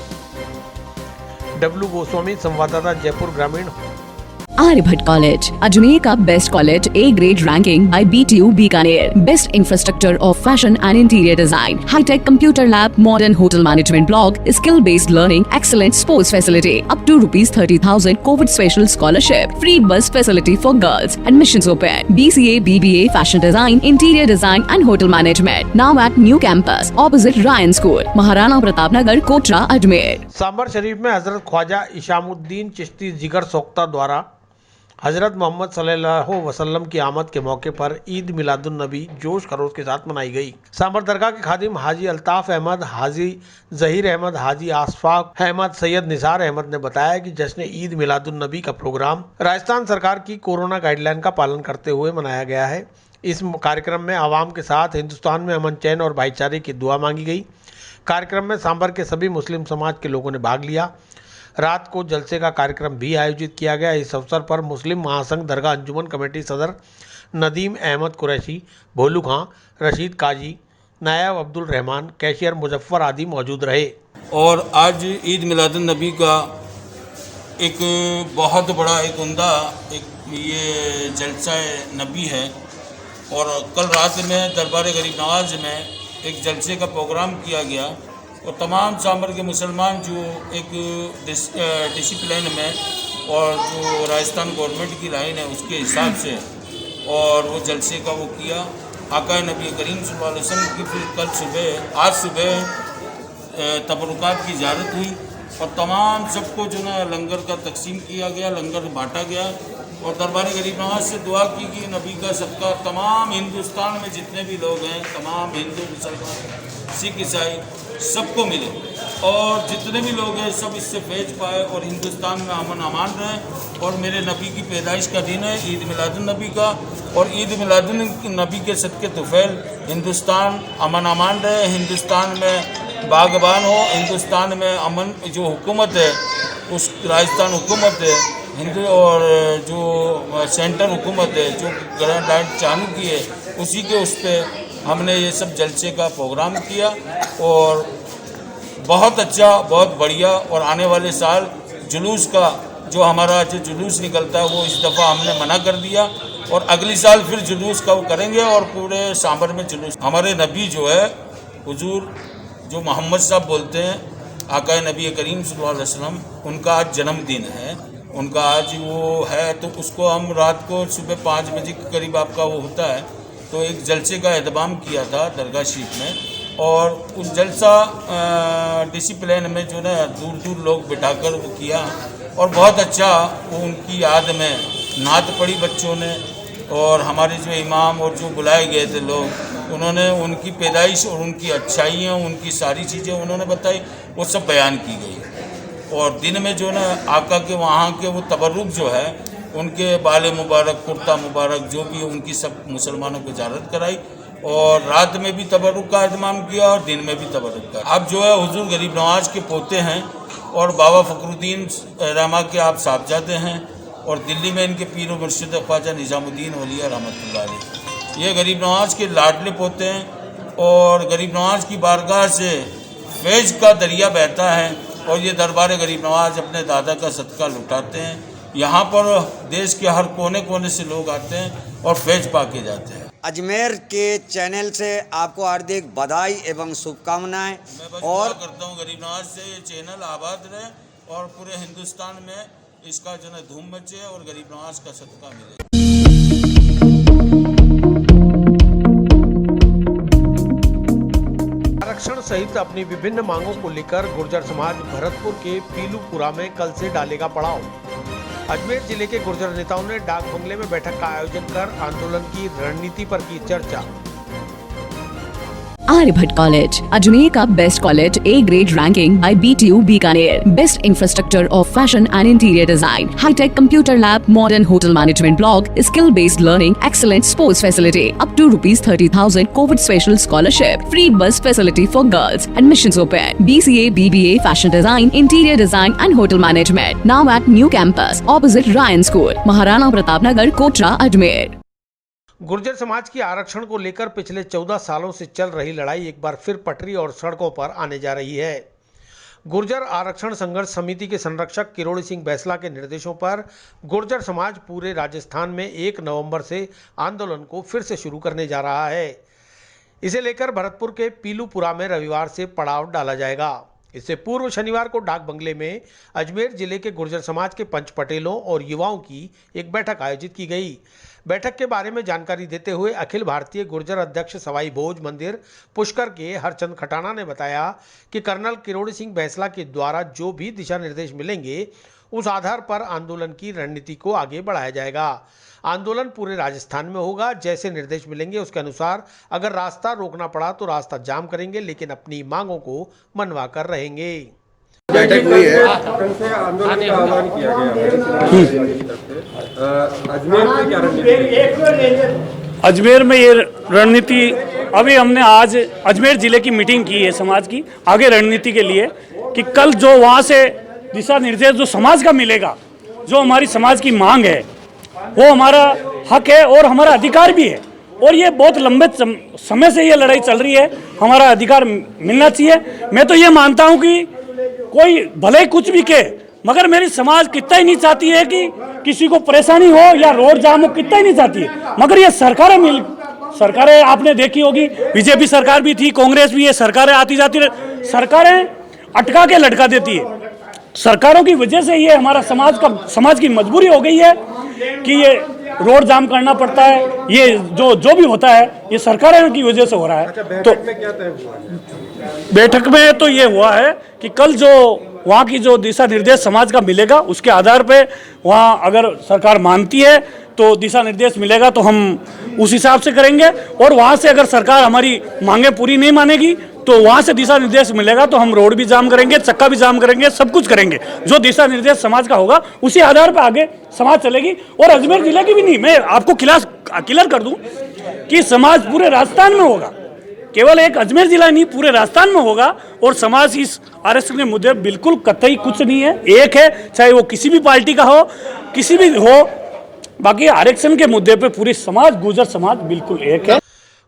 डब्लू गोस्वामी, संवाददाता, जयपुर ग्रामीण। Aryabhatt College, Ajmer का best college, A grade ranking by BTU Bikaner, best infrastructure of fashion and interior design, hi tech computer lab, modern hotel management block, skill based learning, excellent sports facility, up to ₹30,000 covid special scholarship, free bus facility for girls, admissions open, BCA, BBA, fashion design, interior design and hotel management, now at new campus opposite Ryan school, Maharana Pratap Nagar, Kotra, Ajmer. Sambhar Sharif में हजरत ख्वाजा इशामुद्दीन चिश्ती जिगर सोख्ता द्वारा हजरत मोहम्मद सल्लल्लाहु अलैहि वसल्लम की आमद के मौके पर ईद मिलादुन नबी जोश खरोश के साथ मनाई गई। सांबर दरगाह के खादिम हाजी अल्ताफ अहमद, हाजी जहीर अहमद, हाजी आसफाक अहमद, सैयद निसार अहमद ने बताया कि जश्न ईद मिलादुन नबी का प्रोग्राम राजस्थान सरकार की कोरोना गाइडलाइन का पालन करते हुए मनाया गया है। इस कार्यक्रम में आवाम के साथ हिंदुस्तान में अमन, चैन और भाईचारे की दुआ मांगी गई। कार्यक्रम में सांबर के सभी मुस्लिम समाज के लोगों ने भाग लिया। रात को जलसे का कार्यक्रम भी आयोजित किया गया। इस अवसर पर मुस्लिम महासंघ दरगाह अंजुमन कमेटी सदर नदीम अहमद कुरैशी, भोलू खां, रशीद काजी, नायब अब्दुल रहमान, कैशियर मुजफ्फर आदि मौजूद रहे। और आज ईद मिलादुन नबी का एक बहुत बड़ा एक उम्दा एक ये जलसा नबी है। और कल रात में दरबार गरीब नवाज में एक जलसे का प्रोग्राम किया गया और तमाम सांबर के मुसलमान जो एक डिसिप्लिन में और जो राजस्थान गवर्नमेंट की लाइन है उसके हिसाब से और वो जलसे का वो किया। आका नबी करीम सल्लल्लाहु अलैहि वसल्लम की फिर कल सुबह आज सुबह तबरुकात की ज़ियारत हुई और तमाम सबको जो ना लंगर का तकसीम किया गया, लंगर बांटा गया और दरबार गरीब नवाज से दुआ की कि नबी का सदका तमाम हिंदुस्तान में जितने भी लोग हैं, तमाम हिंदू मुसलमान सिख ईसाई सबको मिले और जितने भी लोग हैं सब इससे फैज पाए और हिंदुस्तान में अमन अमान रहे। और मेरे नबी की पैदाइश का दिन है ईद मिलादुन नबी का और ईद मिलादुन नबी के सदके तुफैल हिंदुस्तान अमन अमान रहे, हिंदुस्तान में बागबान हो, हिंदुस्तान में अमन जो हुकूमत है उस राजस्थान हुकूमत है हिंदू और जो सेंटर हुकूमत है जो ग्रैंड लाइन चालू की है उसी के उस पर हमने ये सब जलसे का प्रोग्राम किया और बहुत अच्छा, बहुत बढ़िया। और आने वाले साल जुलूस का जो हमारा जो जुलूस निकलता है वो इस दफ़ा हमने मना कर दिया और अगली साल फिर जुलूस का वो करेंगे और पूरे सांबर में जुलूस। हमारे नबी जो है हुजूर जो मोहम्मद साहब बोलते हैं आका नबी करीम सल्लल्लाहु अलैहि वसल्लम, उनका आज जन्मदिन है, उनका आज वो है तो उसको हम रात को सुबह 5 बजे के करीब आपका वो होता है तो एक जलसे का एहतमाम किया था दरगाह शरीफ में और उस जलसा डिसिप्लिन में जो ना दूर दूर लोग बिठाकर वो किया और बहुत अच्छा वो उनकी याद में नात पढ़ी बच्चों ने और हमारे जो इमाम और जो बुलाए गए थे लोग उन्होंने उनकी पैदाइश और उनकी अच्छाइयाँ उनकी सारी चीज़ें उन्होंने बताई, वो सब बयान की गई। और दिन में जो ना आका के वहाँ के वो तबर्रुक जो है उनके बाले मुबारक, कुर्ता मुबारक जो भी उनकी सब मुसलमानों को इजारत कराई और रात में भी तबर्रुक का एहतमाम किया और दिन में भी तबर्रुक का। अब जो है हुजूर गरीब नवाज के पोते हैं और बाबा फखरुद्दीन रहमा के आप साहबजादे हैं और दिल्ली में इनके पीर व मुर्शिद ख्वाजा निज़ामुद्दीन औलिया रहमतुल्लाह अलैह, ये गरीब नवाज के लाडले पोते हैं और गरीब नवाज की बारगाह से फैज़ का दरिया बहता है और ये दरबार गरीब नवाज अपने दादा का सदका लुटाते हैं। यहाँ पर देश के हर कोने कोने से लोग आते हैं और फैज पा के जाते हैं। अजमेर के चैनल से आपको हार्दिक बधाई एवं शुभकामनाएं और करता हूँ गरीब नवाज से ये चैनल आबाद रहे और पूरे हिंदुस्तान में इसका जो है धूम मचे और गरीब नवाज का सदका मिले। आरक्षण सहित अपनी विभिन्न मांगों को लेकर गुर्जर समाज भरतपुर के पीलूपुरा में कल से डालेगा पड़ाव। अजमेर जिले के गुर्जर नेताओं ने डाक बंगले में बैठक का आयोजन कर आंदोलन की रणनीति पर की चर्चा। Aryabhatt College, Ajmer का best college, A grade ranking by BTU Bikaner, best infrastructure of fashion and interior design, hi tech computer lab, modern hotel management block, skill based learning, excellent sports facility, up to ₹30,000 covid special scholarship, free bus facility for girls, admissions open, BCA, BBA, fashion design, interior design and hotel management, now at new campus opposite Ryan school, Maharana Pratap Nagar, Kotra, Ajmer. Gurjar समाज की आरक्षण को लेकर पिछले 14 सालों से चल रही लड़ाई एक बार फिर पटरी और सड़कों पर आने जा रही है। गुर्जर आरक्षण संघर्ष समिति के संरक्षक किरोड़ी सिंह बैंसला के निर्देशों पर गुर्जर समाज पूरे राजस्थान में 1 नवंबर से आंदोलन को फिर से शुरू करने जा रहा है। इसे लेकर भरतपुर के पीलूपुरा में रविवार से पड़ाव डाला जाएगा। इससे पूर्व शनिवार को डाक बंगले में अजमेर जिले के गुर्जर समाज के पंच पटेलों और युवाओं की एक बैठक आयोजित की गई। बैठक के बारे में जानकारी देते हुए अखिल भारतीय गुर्जर अध्यक्ष सवाई भोज मंदिर पुष्कर के हरचंद खटाना ने बताया कि कर्नल किरोड़ी सिंह बैंसला के द्वारा जो भी दिशा निर्देश मिलेंगे उस आधार पर आंदोलन की रणनीति को आगे बढ़ाया जाएगा। आंदोलन पूरे राजस्थान में होगा। जैसे निर्देश मिलेंगे उसके अनुसार अगर रास्ता रोकना पड़ा तो रास्ता जाम करेंगे, लेकिन अपनी मांगों को मनवा कर रहेंगे। बैठक हुई है, कल से आंदोलन का आह्वान किया गया अजमेर में क्या रणनीति? अजमेर में ये रणनीति अभी हमने आज अजमेर जिले की मीटिंग की है समाज की आगे रणनीति के लिए कि कल जो वहाँ से दिशा निर्देश जो समाज का मिलेगा, जो हमारी समाज की मांग है वो हमारा हक है और हमारा अधिकार भी है। और ये बहुत लंबे समय से ये लड़ाई चल रही है, हमारा अधिकार मिलना चाहिए। मैं तो ये मानता हूँ कि कोई भले ही कुछ भी कहे, मगर मेरी समाज कितना ही नहीं चाहती है कि किसी को परेशानी हो या रोड जाम हो, कितना ही नहीं चाहती है। मगर ये सरकारें आपने देखी होगी, बीजेपी सरकार भी थी, कांग्रेस भी है, सरकारें आती जाती रहे, सरकारें अटका के लटका देती है। सरकारों की वजह से ये हमारा समाज की मजबूरी हो गई है कि ये रोड जाम करना पड़ता है। ये जो भी होता है ये सरकारों की वजह से हो रहा है। तो में क्या तय हुआ? बैठक में तो ये हुआ है कि कल जो वहाँ की जो दिशा निर्देश समाज का मिलेगा उसके आधार पे वहाँ अगर सरकार मानती है तो दिशा निर्देश मिलेगा तो हम उस हिसाब से करेंगे। और वहाँ से अगर सरकार हमारी मांगे पूरी नहीं मानेगी तो वहाँ से दिशा निर्देश मिलेगा तो हम रोड भी जाम करेंगे, चक्का भी जाम करेंगे, सब कुछ करेंगे। जो दिशा निर्देश समाज का होगा उसी आधार पर आगे समाज चलेगी। और अजमेर जिले की भी नहीं, मैं आपको क्लियर कर दूं कि समाज पूरे राजस्थान में होगा, केवल एक अजमेर जिला नहीं पूरे राजस्थान में होगा। और समाज इस आरक्षण के मुद्दे बिल्कुल कतई कुछ नहीं है, एक है, चाहे वो किसी भी पार्टी का हो, किसी भी हो। बाकी आरक्षण के मुद्दे पे पूरी समाज, गुर्जर समाज बिल्कुल एक है।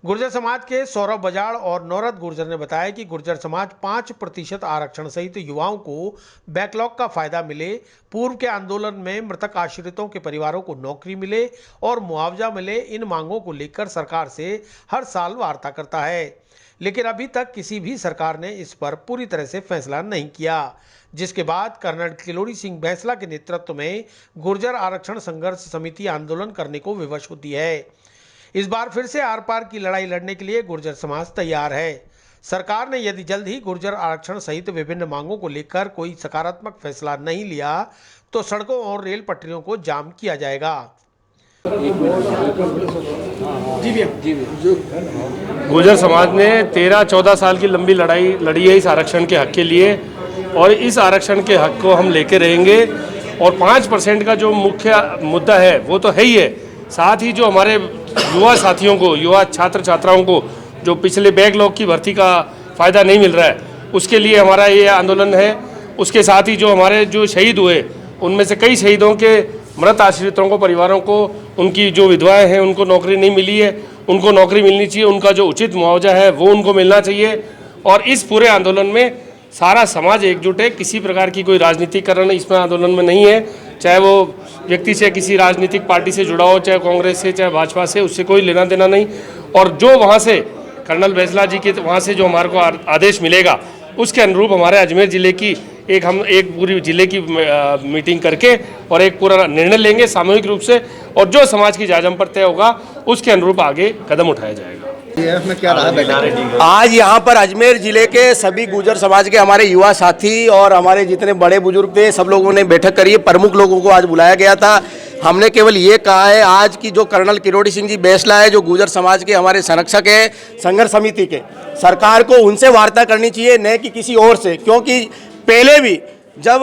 गुर्जर समाज के सौरभ बजाड़ और नौरत गुर्जर ने बताया कि गुर्जर समाज 5% आरक्षण सहित युवाओं को बैकलॉग का फायदा मिले, पूर्व के आंदोलन में मृतक आश्रितों के परिवारों को नौकरी मिले और मुआवजा मिले, इन मांगों को लेकर सरकार से हर साल वार्ता करता है। लेकिन अभी तक किसी भी सरकार ने इस पर पूरी तरह से फैसला नहीं किया, जिसके बाद कर्नल किरोड़ी सिंह बैंसला के नेतृत्व में गुर्जर आरक्षण संघर्ष समिति आंदोलन करने को विवश होती है। इस बार फिर से आर पार की लड़ाई लड़ने के लिए गुर्जर समाज तैयार है। सरकार ने यदि जल्द ही गुर्जर आरक्षण सहित विभिन्न मांगों को लेकर कोई सकारात्मक फैसला नहीं लिया तो सड़कों और रेल पटरियों को जाम किया जाएगा। गुर्जर समाज ने 13-14 साल की लंबी लड़ाई लड़ी है इस आरक्षण के हक के लिए और इस आरक्षण के हक को हम लेके रहेंगे। और 5% का जो मुख्य मुद्दा है वो तो है ही है, साथ ही जो हमारे युवा साथियों को, युवा छात्र छात्राओं को जो पिछले बैकलॉग की भर्ती का फ़ायदा नहीं मिल रहा है, उसके लिए हमारा ये आंदोलन है। उसके साथ ही जो हमारे जो शहीद हुए, उनमें से कई शहीदों के मृत आश्रितों को, परिवारों को, उनकी जो विधवाएं हैं उनको नौकरी नहीं मिली है, उनको नौकरी मिलनी चाहिए, उनका जो उचित मुआवजा है वो उनको मिलना चाहिए। और इस पूरे आंदोलन में सारा समाज एकजुट है, किसी प्रकार की कोई राजनीतिकरण इसमें आंदोलन में नहीं है, चाहे वो व्यक्ति से किसी राजनीतिक पार्टी से जुड़ा हो, चाहे कांग्रेस से, चाहे भाजपा से, उससे कोई लेना देना नहीं। और जो वहाँ से कर्नल बैंसला जी के वहाँ से जो हमारे को आदेश मिलेगा उसके अनुरूप हमारे अजमेर ज़िले की हम एक पूरी ज़िले की मीटिंग करके और एक पूरा निर्णय लेंगे सामूहिक रूप से, और जो समाज की जाजम पर तय होगा उसके अनुरूप आगे कदम उठाया जाएगा। क्या रहा आज यहाँ पर अजमेर जिले के सभी गुर्जर समाज के हमारे युवा साथी और हमारे जितने बड़े बुजुर्ग थे सब लोगों ने बैठक करी है। प्रमुख लोगों को आज बुलाया गया था। हमने केवल ये कहा है आज की जो कर्नल किरोड़ी सिंह जी बैंसला है, जो गुर्जर समाज के हमारे संरक्षक है संघर्ष समिति के, सरकार को उनसे वार्ता करनी चाहिए, न कि किसी और से। क्योंकि पहले भी जब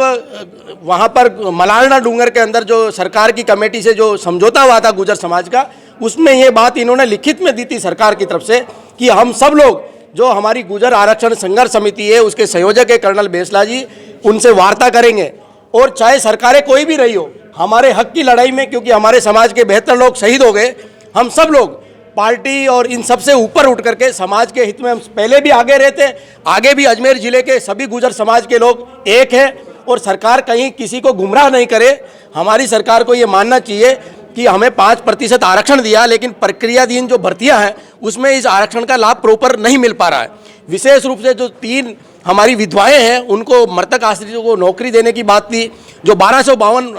वहाँ पर मलारना डूंगर के अंदर जो सरकार की कमेटी से जो समझौता हुआ था गुर्जर समाज का, उसमें ये बात इन्होंने लिखित में दी थी सरकार की तरफ से कि हम सब लोग जो हमारी गुर्जर आरक्षण संघर्ष समिति है उसके संयोजक है कर्नल बैंसला जी, उनसे वार्ता करेंगे। और चाहे सरकारें कोई भी रही हो, हमारे हक की लड़ाई में, क्योंकि हमारे समाज के 72 लोग शहीद हो गए, हम सब लोग पार्टी और इन सब से ऊपर उठ करके समाज के हित में हम पहले भी आगे रहते, आगे भी अजमेर जिले के सभी गुर्जर समाज के लोग एक हैं और सरकार कहीं किसी को गुमराह नहीं करे। हमारी सरकार को ये मानना चाहिए कि हमें 5% आरक्षण दिया, लेकिन प्रक्रियाधीन जो भर्तियां हैं उसमें इस आरक्षण का लाभ प्रॉपर नहीं मिल पा रहा है। विशेष रूप से जो 3 हमारी विधवाएं हैं उनको मृतक आश्रितों को नौकरी देने की बात थी, जो 1252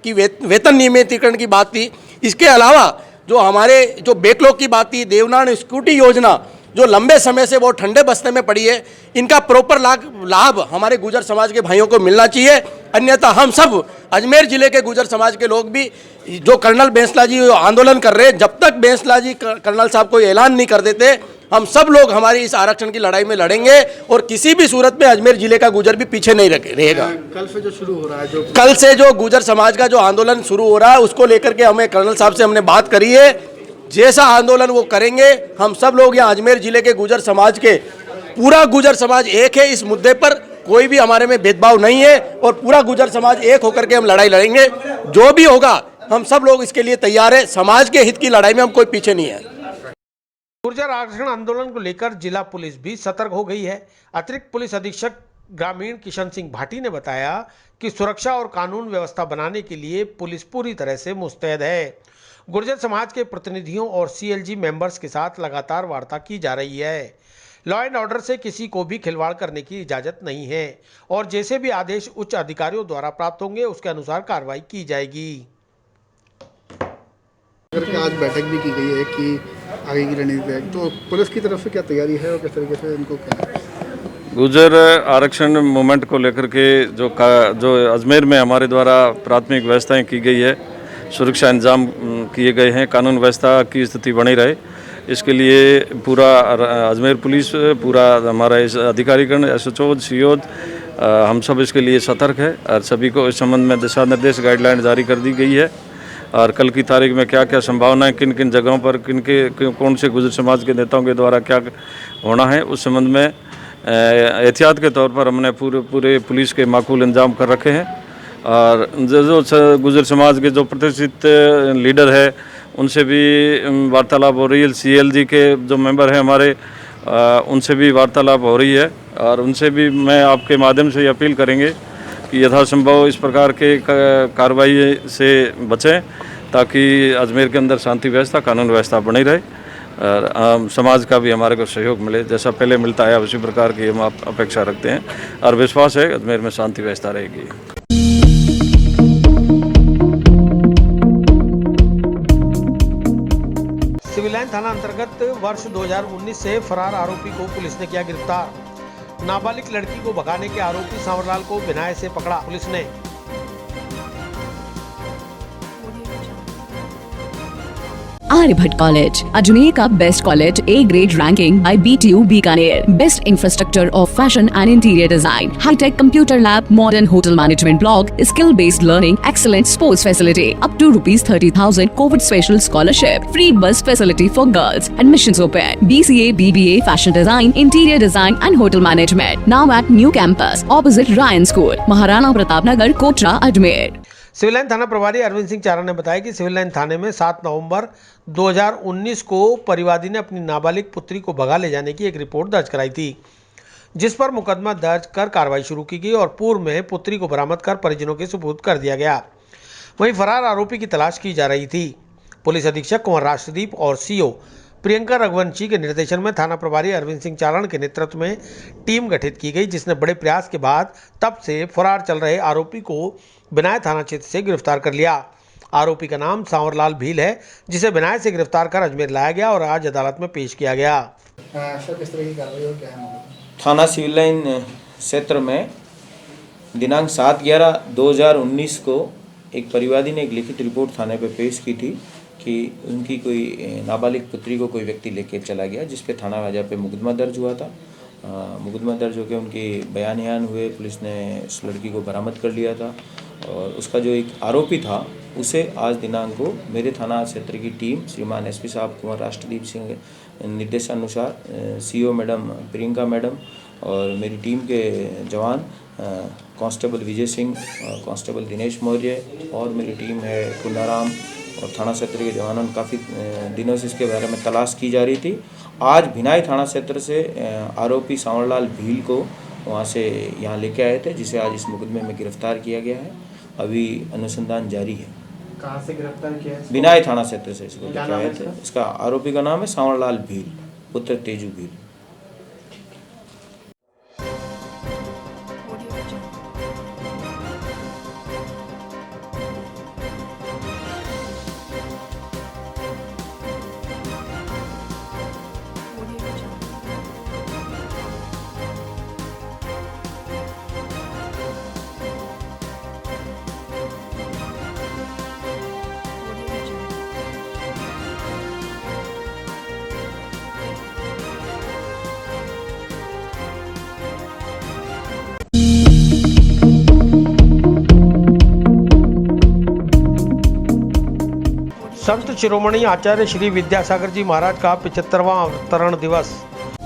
की वेतन नियमितीकरण की बात थी। इसके अलावा जो हमारे जो बैकलॉग की बात थी, देवनारायण स्कूटी योजना जो लंबे समय से वो ठंडे बस्ते में पड़ी है, इनका प्रॉपर लाभ हमारे गुर्जर समाज के भाइयों को मिलना चाहिए। अन्यथा हम सब अजमेर जिले के गुर्जर समाज के लोग भी जो कर्नल बैंसला जी आंदोलन कर रहे हैं, जब तक बैंसला जी कर्नल साहब कोई ऐलान नहीं कर देते, हम सब लोग हमारी इस आरक्षण की लड़ाई में लड़ेंगे और किसी भी सूरत में अजमेर जिले का गुर्जर भी पीछे नहीं रहेगा। कल से जो शुरू हो रहा है, कल से जो गुर्जर समाज का जो आंदोलन शुरू हो रहा है उसको लेकर के हमें कर्नल साहब से हमने बात करी है। जैसा आंदोलन वो करेंगे, हम सब लोग यहाँ अजमेर जिले के गुर्जर समाज के पूरा गुर्जर समाज एक है। इस मुद्दे पर कोई भी हमारे में भेदभाव नहीं है और पूरा गुर्जर समाज एक होकर के हम लड़ाई लड़ेंगे। जो भी होगा हम सब लोग इसके लिए तैयार है। समाज के हित की लड़ाई में हम कोई पीछे नहीं है। गुर्जर आरक्षण आंदोलन को लेकर जिला पुलिस भी सतर्क हो गई है। अतिरिक्त पुलिस अधीक्षक ग्रामीण किशन सिंह भाटी ने बताया कि सुरक्षा और कानून व्यवस्था बनाने के लिए पुलिस पूरी तरह से मुस्तैद है। गुर्जर समाज के प्रतिनिधियों और सीएलजी मेंबर्स के साथ लगातार वार्ता की जा रही है। लॉ एंड ऑर्डर से किसी को भी खिलवाड़ करने की इजाजत नहीं है और जैसे भी आदेश उच्च अधिकारियों द्वारा प्राप्त होंगे उसके अनुसार कार्रवाई की जाएगी। आज बैठक भी की गई है कि आगे की रणनीति है, तो पुलिस की तरफ से क्या तैयारी है और किस तरीके से इनको क्या? गुर्जर आरक्षण मूवमेंट को लेकर के जो अजमेर में हमारे द्वारा प्राथमिक व्यवस्थाएं की गई है, सुरक्षा इंतजाम किए गए हैं, कानून व्यवस्था की स्थिति बनी रहे, इसके लिए पूरा अजमेर पुलिस, पूरा हमारा इस अधिकारीगण, एसएचओ, सीओ, हम सब इसके लिए सतर्क है और सभी को इस संबंध में दिशा निर्देश गाइडलाइन जारी कर दी गई है। और कल की तारीख में क्या क्या संभावनाएं, किन किन जगहों पर कौन से गुर्जर समाज के नेताओं के द्वारा क्या होना है, उस संबंध में एहतियात के तौर पर हमने पूरे पुलिस के माकूल इंतजाम कर रखे हैं। और जो गुर्जर समाज के जो प्रतिष्ठित लीडर है उनसे भी वार्तालाप हो रही है। सीएलजी के जो मेंबर हैं हमारे, उनसे भी वार्तालाप हो रही है और उनसे भी मैं आपके माध्यम से अपील करेंगे कि यथासंभव इस प्रकार के कार्रवाई से बचें ताकि अजमेर के अंदर शांति व्यवस्था, कानून व्यवस्था बनी रहे और समाज का भी हमारे को सहयोग मिले। जैसा पहले मिलता है उसी प्रकार की हम अपेक्षा रखते हैं और विश्वास है अजमेर में शांति व्यवस्था रहेगी। सिविल लाइन थाना अंतर्गत वर्ष 2019 से फरार आरोपी को पुलिस ने किया गिरफ्तार। नाबालिग लड़की को भगाने के आरोपी सांवरलाल को बिनाए से पकड़ा पुलिस ने। आर्यभट्ट कॉलेज, अजमेर का best college, A grade ranking by BTU Bikaner, best infrastructure of fashion and interior design, hi tech computer lab, modern hotel management block, skill based learning, excellent sports facility, up to ₹30,000 covid special scholarship, free bus facility for girls, admissions open, BCA, BBA, fashion design, interior design and hotel management, now at new campus opposite Ryan school, Maharana Pratap Nagar, Kotra, Ajmer. Civil line थाना प्रभारी अरविंद सिंह चारा ने बताया कि civil line थाने में 7 नवंबर 2019 को परिवादी ने अपनी नाबालिग पुत्री को भगा ले जाने की एक रिपोर्ट दर्ज कराई थी, जिस पर मुकदमा दर्ज कर कार्रवाई शुरू की गई और पूर्व में पुत्री को बरामद कर परिजनों के सुपुर्द कर दिया गया। वहीं फरार आरोपी की तलाश की जा रही थी। पुलिस अधीक्षक कुंवर राष्ट्रदीप और सीओ प्रियंका रघुवंशी के निर्देशन में थाना प्रभारी अरविंद सिंह चारण के नेतृत्व में टीम गठित की गई, जिसने बड़े प्रयास के बाद तब से फरार चल रहे आरोपी को बिनाए थाना क्षेत्र से गिरफ्तार कर लिया। आरोपी का नाम सांवरलाल भील है, जिसे बिनाए से गिरफ्तार कर अजमेर लाया गया और आज अदालत में पेश किया गया। थाना सिविल लाइन क्षेत्र में दिनांक 7/11/2019 को एक परिवादी ने एक लिखित रिपोर्ट थाने पे पेश की थी कि उनकी कोई नाबालिग पुत्री को कोई व्यक्ति लेके चला गया, जिस पे थाना वाजा पे मुकदमा दर्ज हुआ था। मुकदमा दर्ज होकर उनके बयान हुए, पुलिस ने उस लड़की को बरामद कर लिया था और उसका जो एक आरोपी था उसे आज दिनांक को मेरे थाना क्षेत्र की टीम, श्रीमान एसपी साहब कुंवर राष्ट्रदीप सिंह निर्देशानुसार, सीओ मैडम प्रियंका मैडम और मेरी टीम के जवान कांस्टेबल विजय सिंह, कांस्टेबल दिनेश मौर्य और मेरी टीम है पुनाराम और थाना क्षेत्र के जवानों ने काफ़ी दिनों से इसके बारे में तलाश की जा रही थी। आज भिनाई थाना क्षेत्र से आरोपी सांवरलाल भील को वहाँ से यहाँ लेके आए थे, जिसे आज इस मुकदमे में गिरफ्तार किया गया है। अभी अनुसंधान जारी है। कहाँ से गिरफ्तार किया है? भिनाई थाना क्षेत्र से इसको लेके आए थे। इसका आरोपी का नाम है सांवरलाल भील, पुत्र तेजू भील। संत शिरोमणि आचार्य श्री विद्यासागर जी महाराज का 75वां अवतरण दिवस।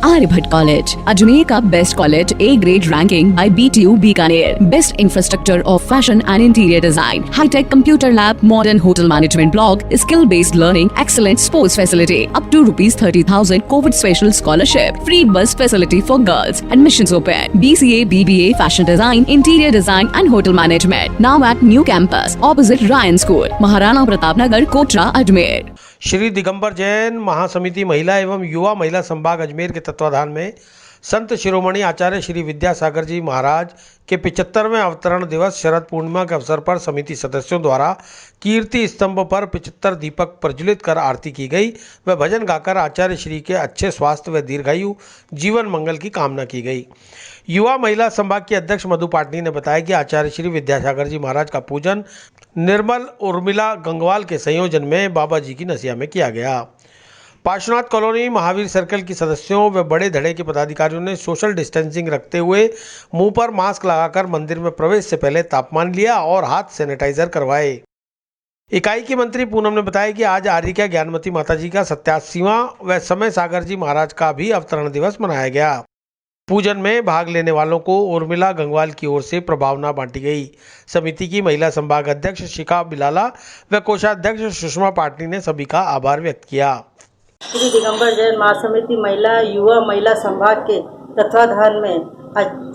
Aryabhatt College, Ajmer का best college, A grade ranking by BTU Bikaner, best infrastructure of fashion and interior design, hi tech computer lab, modern hotel management block, skill based learning, excellent sports facility, up to ₹30,000 covid special scholarship, free bus facility for girls, admissions open, BCA, BBA, fashion design, interior design and hotel management, now at new campus opposite Ryan school, Maharana Pratap Nagar, Kotra, Ajmer. Shri Digambar Jain महासमिति महिला एवं युवा महिला संभाग अजमेर के तत्वाधान में संत शिरोमणि आचार्य श्री विद्यासागर जी महाराज के 75वें अवतरण दिवस शरद पूर्णिमा के अवसर पर समिति सदस्यों द्वारा कीर्ति स्तंभ पर 75 दीपक प्रज्वलित कर आरती की गई व भजन गाकर आचार्य श्री के अच्छे स्वास्थ्य व दीर्घायु जीवन मंगल की कामना की गई। युवा महिला संभाग के अध्यक्ष मधु पाटनी ने बताया कि आचार्य श्री विद्यासागर जी महाराज का पूजन निर्मल उर्मिला गंगवाल के संयोजन में बाबा जी की नसिया में किया गया। पार्श्वनाथ कॉलोनी महावीर सर्कल के सदस्यों व बड़े धड़े के पदाधिकारियों ने सोशल डिस्टेंसिंग रखते हुए मुंह पर मास्क लगाकर मंदिर में प्रवेश से पहले तापमान लिया और हाथ सैनिटाइजर करवाए। इकाई की मंत्री पूनम ने बताया कि आज आर्यिका ज्ञानमती माताजी का 87वां व समय सागर जी महाराज का भी अवतरण दिवस मनाया गया। पूजन में भाग लेने वालों को उर्मिला गंगवाल की ओर से प्रभावना बांटी गई। समिति की महिला संभाग अध्यक्ष शिखा बिलाला व कोषाध्यक्ष सुषमा पाटनी ने सभी का आभार व्यक्त किया। श्री दिगंबर जैन महासमिति महिला युवा महिला संभाग के तत्वाधान में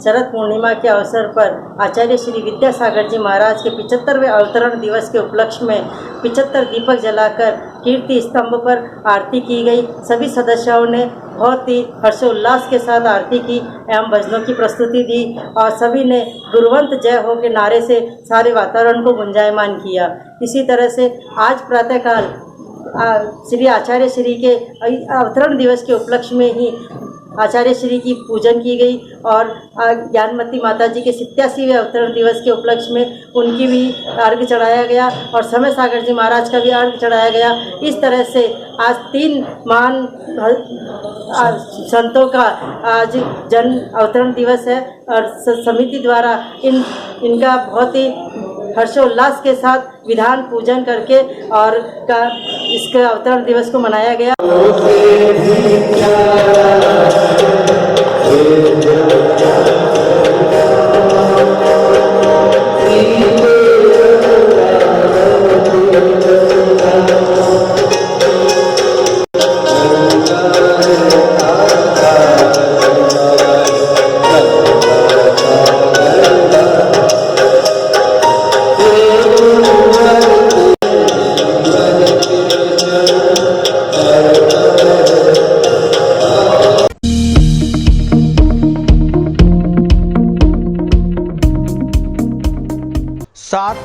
शरद पूर्णिमा के अवसर पर आचार्य श्री विद्यासागर जी महाराज के 75वें अवतरण दिवस के उपलक्ष्य में 75 दीपक जलाकर कीर्ति स्तंभ पर आरती की गई। सभी सदस्यों ने बहुत ही हर्षोल्लास के साथ आरती की एवं भजनों की प्रस्तुति दी और सभी ने गुरुवंत जय हो के नारे से सारे वातावरण को गुंजायमान किया। इसी तरह से आज प्रातःकाल श्री आचार्य श्री के अवतरण दिवस के उपलक्ष्य में ही आचार्य श्री की पूजन की गई और ज्ञानमती माता जी के 87वें अवतरण दिवस के उपलक्ष्य में उनकी भी अर्घ्य चढ़ाया गया और समय सागर जी महाराज का भी अर्घ्य चढ़ाया गया। इस तरह से आज 3 महान संतों का आज जन्म अवतरण दिवस है और समिति द्वारा इनका बहुत ही हर्षोल्लास के साथ विधान पूजन करके और इसके अवतरण दिवस को मनाया गया।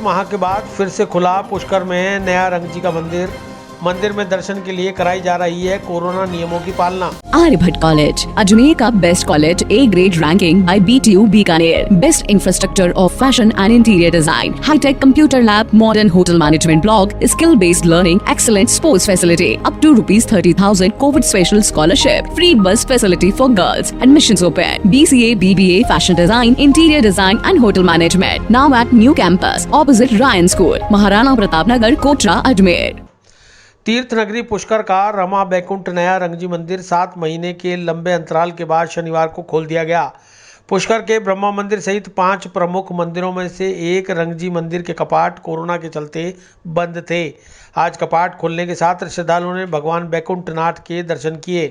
माह के बाद फिर से खुला पुष्कर में नया रंग जी का मंदिर में दर्शन के लिए कराई जा रही है कोरोना नियमों की पालना। आर्यभट्ट कॉलेज, अजमेर का best college, A grade ranking by BTU Bikaner, best infrastructure of fashion and interior design, hi tech computer lab, modern hotel management block, skill based learning, excellent sports facility, up to ₹30,000 covid special scholarship, free bus facility for girls, admissions open, BCA, BBA, fashion design, interior design and hotel management, now at new campus opposite Ryan school, Maharana Pratap Nagar, Kotra, Ajmer. तीर्थ नगरी पुष्कर का रमा बैकुंठ नया रंगजी मंदिर 7 महीने के लंबे अंतराल के बाद शनिवार को खोल दिया गया। पुष्कर के ब्रह्मा मंदिर सहित 5 प्रमुख मंदिरों में से एक रंगजी मंदिर के कपाट कोरोना के चलते बंद थे। आज कपाट खुलने के साथ श्रद्धालुओं ने भगवान बैकुंठनाथ के दर्शन किए।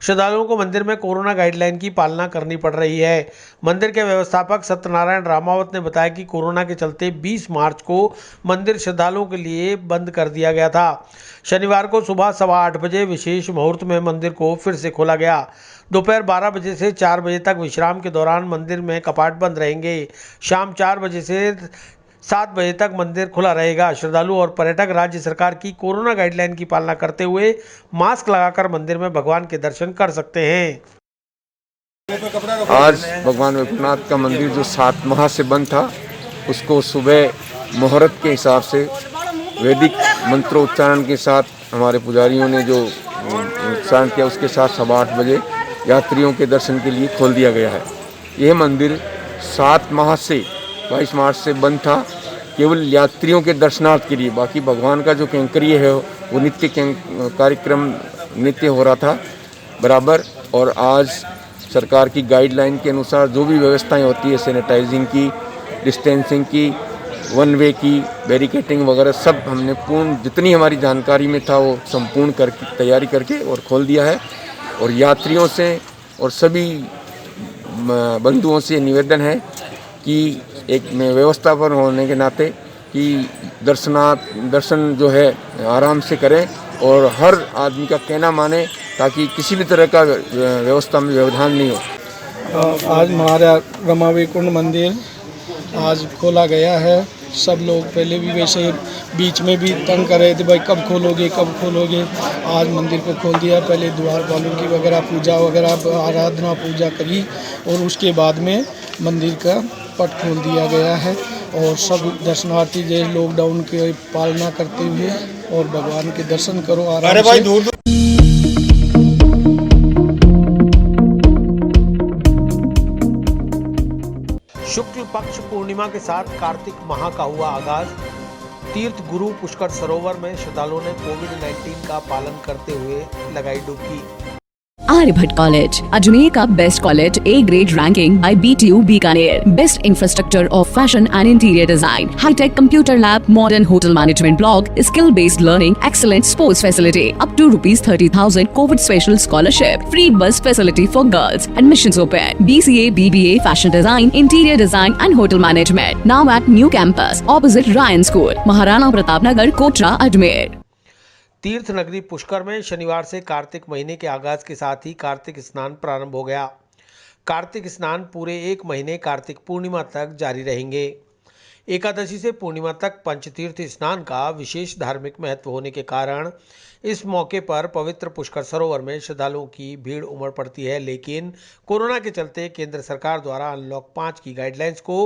श्रद्धालुओं को मंदिर में कोरोना गाइडलाइन की पालना करनी पड़ रही है। मंदिर के व्यवस्थापक सत्यनारायण रामावत ने बताया कि कोरोना के चलते 20 मार्च को मंदिर श्रद्धालुओं के लिए बंद कर दिया गया था। शनिवार को सुबह 8:15 बजे विशेष मुहूर्त में मंदिर को फिर से खोला गया। दोपहर 12 बजे से 4 बजे तक विश्राम के दौरान मंदिर में कपाट बंद रहेंगे। शाम 4 बजे से 7 बजे तक मंदिर खुला रहेगा। श्रद्धालु और पर्यटक राज्य सरकार की कोरोना गाइडलाइन की पालना करते हुए मास्क लगाकर मंदिर में भगवान के दर्शन कर सकते हैं। आज भगवान बैकुंठनाथ का मंदिर जो 7 माह से बंद था, उसको सुबह मुहूर्त के हिसाब से वैदिक मंत्रोच्चारण के साथ हमारे पुजारियों ने जो उच्चारण किया, उसके साथ 8:15 बजे यात्रियों के दर्शन के लिए खोल दिया गया है। यह मंदिर 7 माह से 22 मार्च से बंद था, केवल यात्रियों के दर्शनार्थ के लिए। बाकी भगवान का जो कैंकर्य है वो नित्य कार्यक्रम नित्य हो रहा था बराबर। और आज सरकार की गाइडलाइन के अनुसार जो भी व्यवस्थाएं होती है, सैनिटाइजिंग की, डिस्टेंसिंग की, वन वे की, बैरिकेटिंग वगैरह सब हमने पूर्ण जितनी हमारी जानकारी में था वो संपूर्ण करके तैयारी करके और खोल दिया है। और यात्रियों से और सभी बंधुओं से निवेदन है कि एक व्यवस्थापन होने के नाते कि दर्शन जो है आराम से करें और हर आदमी का कहना माने, ताकि किसी भी तरह का व्यवस्था में व्यवधान नहीं हो। आज हमारा रमा वैकुंठ मंदिर आज खोला गया है। सब लोग पहले भी वैसे बीच में भी तंग कर रहे थे, भाई कब खोलोगे कब खोलोगे। आज मंदिर को खोल दिया। पहले द्वारपालों की वगैरह पूजा वगैरह आराधना पूजा करी और उसके बाद में मंदिर का पट खोल दिया गया है। और सब दर्शनार्थी जैसे लॉकडाउन की पालना करते हुए और भगवान के दर्शन करो आराम से। शुक्ल पक्ष पूर्णिमा के साथ कार्तिक माह का हुआ आगाज। तीर्थ गुरु पुष्कर सरोवर में श्रद्धालुओं ने कोविड-19 का पालन करते हुए लगाई डुबकी। आर्यभट्ट कॉलेज, अजमेर का best college, A grade ranking by BTU Bikaner, best infrastructure of fashion and interior design, hi tech computer lab, modern hotel management block, skill based learning, excellent sports facility, up to ₹30,000 covid special scholarship, free bus facility for girls, admissions open, BCA, BBA, fashion design, interior design and hotel management, now at new campus opposite Ryan school, Maharana Pratap Nagar, Kotra, Ajmer. तीर्थ नगरी पुष्कर में शनिवार से कार्तिक महीने के आगाज के साथ ही कार्तिक स्नान प्रारंभ हो गया। कार्तिक स्नान पूरे 1 महीने कार्तिक पूर्णिमा तक जारी रहेंगे। एकादशी से पूर्णिमा तक पंचतीर्थ स्नान का विशेष धार्मिक महत्व होने के कारण इस मौके पर पवित्र पुष्कर सरोवर में श्रद्धालुओं की भीड़ उमड़ पड़ती है। लेकिन कोरोना के चलते केंद्र सरकार द्वारा अनलॉक 5 की गाइडलाइंस को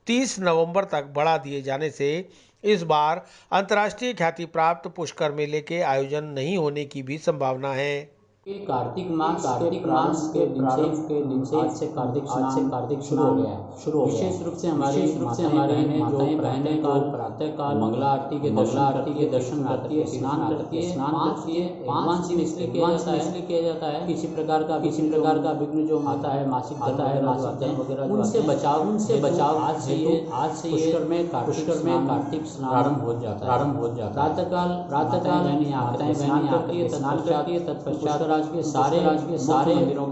30 नवंबर तक बढ़ा दिए जाने से इस बार अंतर्राष्ट्रीय ख्याति प्राप्त पुष्कर मेले के आयोजन नहीं होने की भी संभावना है। कार्तिक मास के दिन से आज से कार्तिक शुरू हो गया है। विशेष रूप से हमारे जो बहनें प्रातःकाल मंगला आरती के दर्शन करती है, स्नान करती है। 5 दिन इसलिए किया जाता है किसी प्रकार का विघ्न जो आता है, मासिक धर्म वगैरह उनसे बचाव आज से पुष्कर में कार्तिक प्रारंभ हो जाता है। प्रातःकाल स्नान करती है, तत्पश्चात के सारे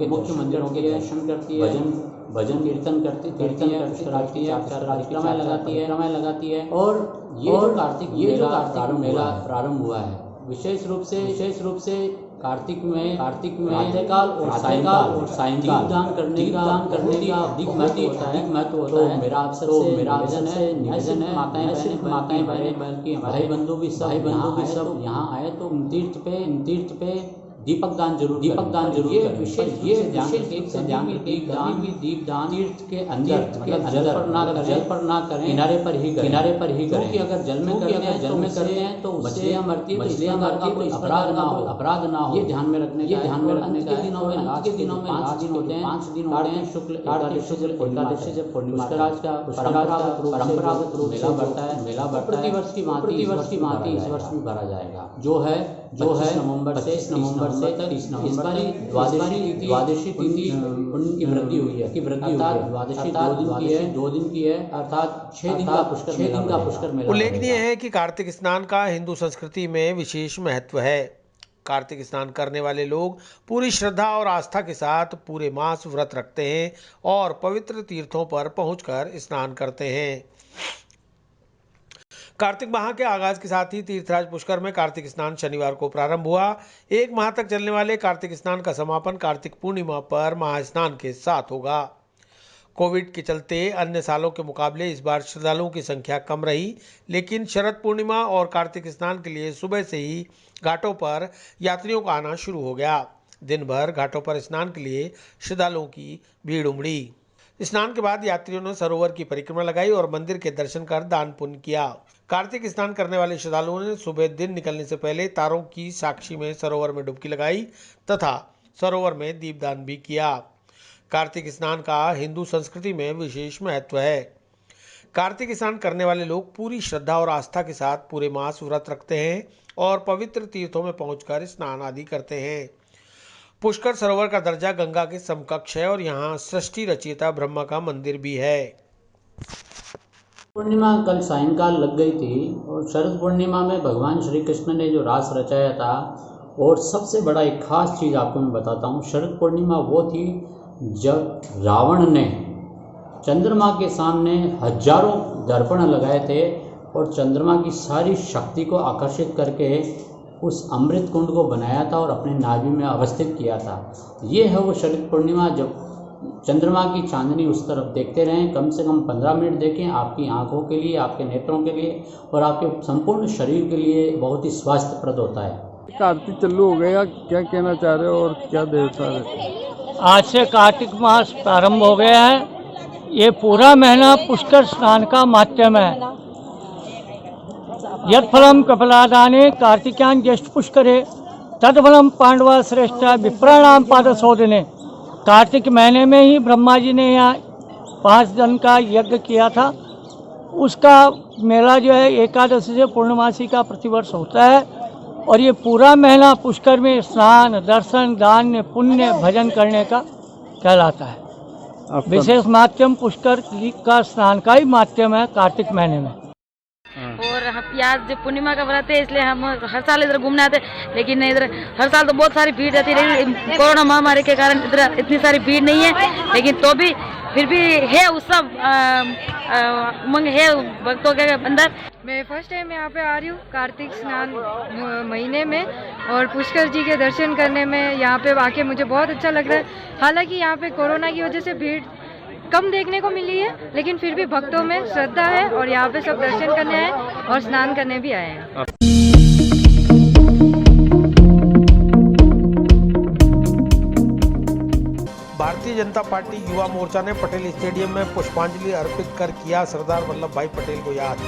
मुख्य मंदिरों के दर्शन करती है, भजन कीर्तन करती है, क्रमय लगाती है। और ये जो कार्तिक मेला प्रारंभ हुआ है, विशेष रूप से कार्तिक में प्रातःकाल और सायंकाल दान करने का अधिक महत्व होता है। मेरा आप सबसे निवेदन है माताएं बहनें बल्कि भाई बंधु भी सब यहाँ आए तो तीर्थ पे दीपक दान जरूर ये विशेष दीपदान तीर्थ के अंदर जल पर ना करें, किनारे पर ही करें। क्योंकि अगर जल में करते हैं तो मछलियां मरती है, अपराध ना हो। ये ध्यान में रखने का। अंत के दिनों में 5 दिन होते हैं। शुक्ल एकादशी जब पूर्णिमा का परंपरागत रूप से मेला बढ़ता है। प्रतिवर्ष की भांति इस वर्ष भी भरा जाएगा। जो है जो है 25 नवंबर से 30 नवंबर इस बार द्वादशी तिथि की वृद्धि हुई है अर्थात द्वादशी 2 दिन की है अर्थात 6 दिन का पुष्कर मेला। उल्लेखनीय है कि कार्तिक स्नान का हिंदू संस्कृति में विशेष महत्व है। कार्तिक स्नान करने वाले लोग पूरी श्रद्धा और आस्था के साथ पूरे मास व्रत रखते हैं और पवित्र तीर्थों पर पहुंचकर स्नान करते हैं। कार्तिक माह के आगाज के साथ ही तीर्थराज पुष्कर में कार्तिक स्नान शनिवार को प्रारंभ हुआ। 1 माह तक चलने वाले कार्तिक स्नान का समापन कार्तिक पूर्णिमा पर महास्नान के साथ होगा। कोविड के चलते अन्य सालों के मुकाबले इस बार श्रद्धालुओं की संख्या कम रही, लेकिन शरद पूर्णिमा और कार्तिक स्नान के लिए सुबह से ही घाटों पर यात्रियों का आना शुरू हो गया। दिन भर घाटों पर स्नान के लिए श्रद्धालुओं की भीड़ उमड़ी। स्नान के बाद यात्रियों ने सरोवर की परिक्रमा लगाई और मंदिर के दर्शन कर दान पुण्य किया। कार्तिक स्नान करने वाले श्रद्धालुओं ने सुबह दिन निकलने से पहले तारों की साक्षी में सरोवर में डुबकी लगाई तथा सरोवर में दीपदान भी किया। कार्तिक स्नान का हिंदू संस्कृति में विशेष महत्व है। कार्तिक स्नान करने वाले लोग पूरी श्रद्धा और आस्था के साथ पूरे मास व्रत रखते हैं और पवित्र तीर्थों में पहुंचकर स्नान आदि करते हैं। पुष्कर सरोवर का दर्जा गंगा के समकक्ष है और यहाँ सृष्टि रचयिता ब्रह्मा का मंदिर भी है। पूर्णिमा कल सायंकाल लग गई थी और शरद पूर्णिमा में भगवान श्री कृष्ण ने जो रास रचाया था, और सबसे बड़ा एक खास चीज़ आपको मैं बताता हूँ। शरद पूर्णिमा वो थी जब रावण ने चंद्रमा के सामने हजारों दर्पण लगाए थे और चंद्रमा की सारी शक्ति को आकर्षित करके उस अमृत कुंड को बनाया था और अपने नाभि में अवस्थित किया था। ये है वो शरद पूर्णिमा जब चंद्रमा की चांदनी उस तरफ देखते रहें। कम से कम 15 मिनट देखें, आपकी आंखों के लिए, आपके नेत्रों के लिए और आपके संपूर्ण शरीर के लिए बहुत ही स्वास्थ्यप्रद होता है। कार्तिक चालू हो गया, क्या कहना चाह रहे हो और क्या देवता है? आज से कार्तिक मास प्रारंभ हो गया है। ये पूरा महीना पुष्कर स्नान का माध्यम है। यद फलम कपिलादाने कार्तिकान ज्येष्ठ पुष्करे तद फलम पांडवा श्रेष्ठ विप्राणाम पादशोधने। कार्तिक महीने में ही ब्रह्मा जी ने यहाँ 5 दिन का यज्ञ किया था। उसका मेला जो है एकादशी से पूर्णमासी का प्रतिवर्ष होता है और ये पूरा महीना पुष्कर में स्नान, दर्शन, दान, पुण्य, भजन करने का कहलाता है। विशेष माध्यम पुष्कर का स्नान का ही माध्यम है कार्तिक महीने में। और आज जो पूर्णिमा का व्रत है इसलिए हम हर साल इधर घूमने आते हैं, लेकिन इधर हर साल तो बहुत सारी भीड़ रहती है। कोरोना महामारी के कारण इधर इतनी सारी भीड़ नहीं है, लेकिन तो भी फिर भी है उत्सव, उमंग है भक्तों के अंदर। मैं फर्स्ट टाइम यहाँ पे आ रही हूँ कार्तिक स्नान महीने में और पुष्कर जी के दर्शन करने में यहाँ पे आके मुझे बहुत अच्छा लग रहा है। हालांकि यहाँ पे कोरोना की वजह से भीड़ कम देखने को मिली है, लेकिन फिर भी भक्तों में श्रद्धा है और यहाँ पे सब दर्शन करने आए और स्नान करने भी आए हैं। भारतीय जनता पार्टी युवा मोर्चा ने पटेल स्टेडियम में पुष्पांजलि अर्पित कर किया सरदार वल्लभ भाई पटेल को याद।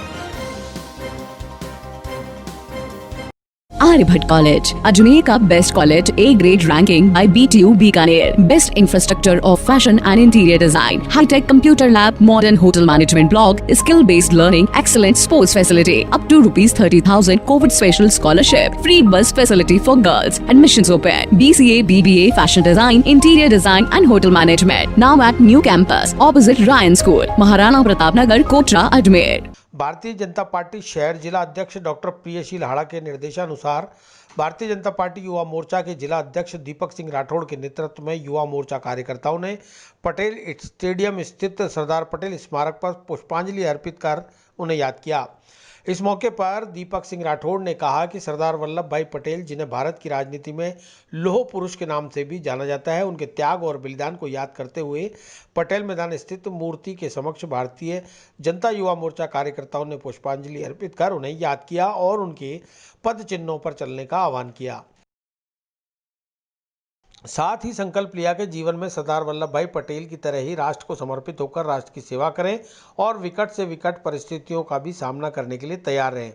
Aryabhatta College, Ajmer का best college, A grade ranking by BTU Bikaner. Best infrastructure of fashion and interior design. High-tech computer lab, modern hotel management block, skill-based learning, excellent sports facility, up to ₹30,000 COVID special scholarship, free bus facility for girls. Admissions open. BCA, BBA, fashion design, interior design and hotel management. Now at new campus, opposite Ryan School, Maharana Pratap Nagar, Kotra, Ajmer. Bharatiya Janata party शहर जिला अध्यक्ष doctor Priyasheel हाड़ा के निर्देशानुसार Bharatiya Janata party Yuva Morcha के जिला अध्यक्ष दीपक सिंह राठौड़ के नेतृत्व में युवा मोर्चा कार्यकर्ताओं ने पटेल स्टेडियम स्थित सरदार पटेल स्मारक पर पुष्पांजलि अर्पित कर उन्हें याद किया। इस मौके पर दीपक सिंह राठौड़ ने कहा कि सरदार वल्लभ भाई पटेल, जिन्हें भारत की राजनीति में लौह पुरुष के नाम से भी जाना जाता है, उनके त्याग और बलिदान को याद करते हुए पटेल मैदान स्थित मूर्ति के समक्ष भारतीय जनता युवा मोर्चा कार्यकर्ताओं ने पुष्पांजलि अर्पित कर उन्हें याद किया और उनके पद चिन्हों पर चलने का आह्वान किया। साथ ही संकल्प लिया कि जीवन में सरदार वल्लभ भाई पटेल की तरह ही राष्ट्र को समर्पित होकर राष्ट्र की सेवा करें और विकट से विकट परिस्थितियों का भी सामना करने के लिए तैयार रहें।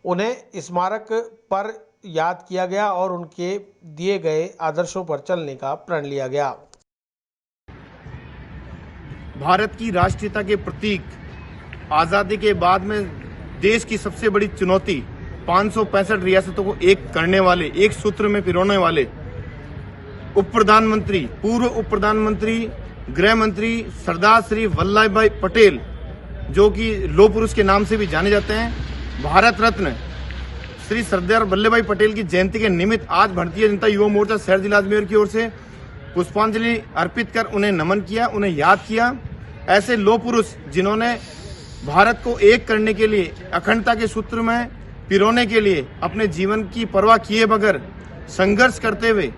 उन्हें स्मारक पर याद किया गया और उनके दिए गए आदर्शों पर चलने का प्रण लिया गया। भारत की राष्ट्रीयता के प्रतीक, आज़ादी के बाद में देश की सबसे बड़ी चुनौती 565 रियासतों को एक करने वाले, एक सूत्र में पिरोने वाले पूर्व उप प्रधानमंत्री, गृह मंत्री सरदार श्री वल्लभ भाई पटेल, जो कि लौह पुरुष के नाम से भी जाने जाते हैं, भारत रत्न श्री सरदार वल्लभ भाई पटेल की जयंती के निमित्त आज भारतीय जनता युवा मोर्चा शहर जिला अजमेर की ओर से पुष्पांजलि अर्पित कर उन्हें नमन किया, उन्हें याद किया। ऐसे लौह पुरुष जिन्होंने भारत को एक करने के लिए, अखंडता के सूत्र में पिरोने के लिए अपने जीवन की परवाह किए बगैर संघर्ष करते हुए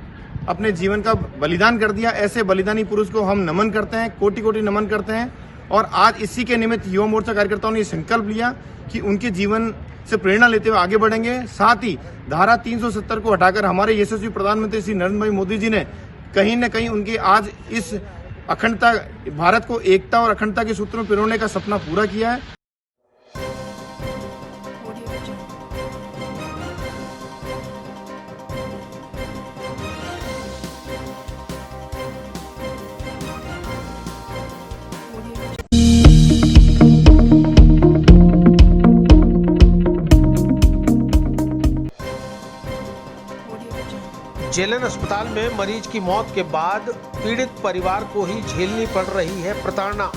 अपने जीवन का बलिदान कर दिया। ऐसे बलिदानी पुरुष को हम नमन करते हैं, कोटि कोटि नमन करते हैं। और आज इसी के निमित्त युवा मोर्चा कार्यकर्ताओं ने संकल्प लिया कि उनके जीवन से प्रेरणा लेते हुए आगे बढ़ेंगे। साथ ही धारा 370 को हटाकर हमारे यशस्वी प्रधानमंत्री श्री नरेंद्र भाई मोदी जी ने कहीं न कहीं उनके आज इस अखंडता, भारत को एकता और अखंडता के सूत्र में पिरोने का सपना पूरा किया है। जेएलएन अस्पताल में मरीज की मौत के बाद पीड़ित परिवार को ही झेलनी पड़ रही है प्रताड़ना।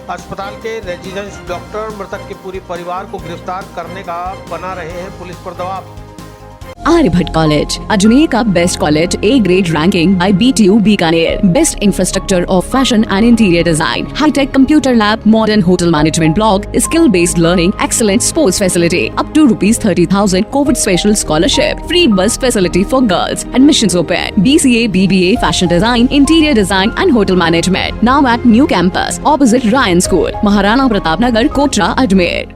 अस्पताल के रेजिडेंस डॉक्टर मृतक के पूरे परिवार को गिरफ्तार करने का बना रहे हैं पुलिस पर दबाव। आर्यभट्ट कॉलेज, अजमेर का best college, A grade ranking by BTU Bikaner, best infrastructure of fashion and interior design, hi tech computer lab, modern hotel management block, skill based learning, excellent sports facility, up to ₹30,000 covid special scholarship, free bus facility for girls, admissions open, BCA, BBA, fashion design, interior design and hotel management, now at new campus opposite Ryan school, Maharana Pratap Nagar, Kotra, Ajmer.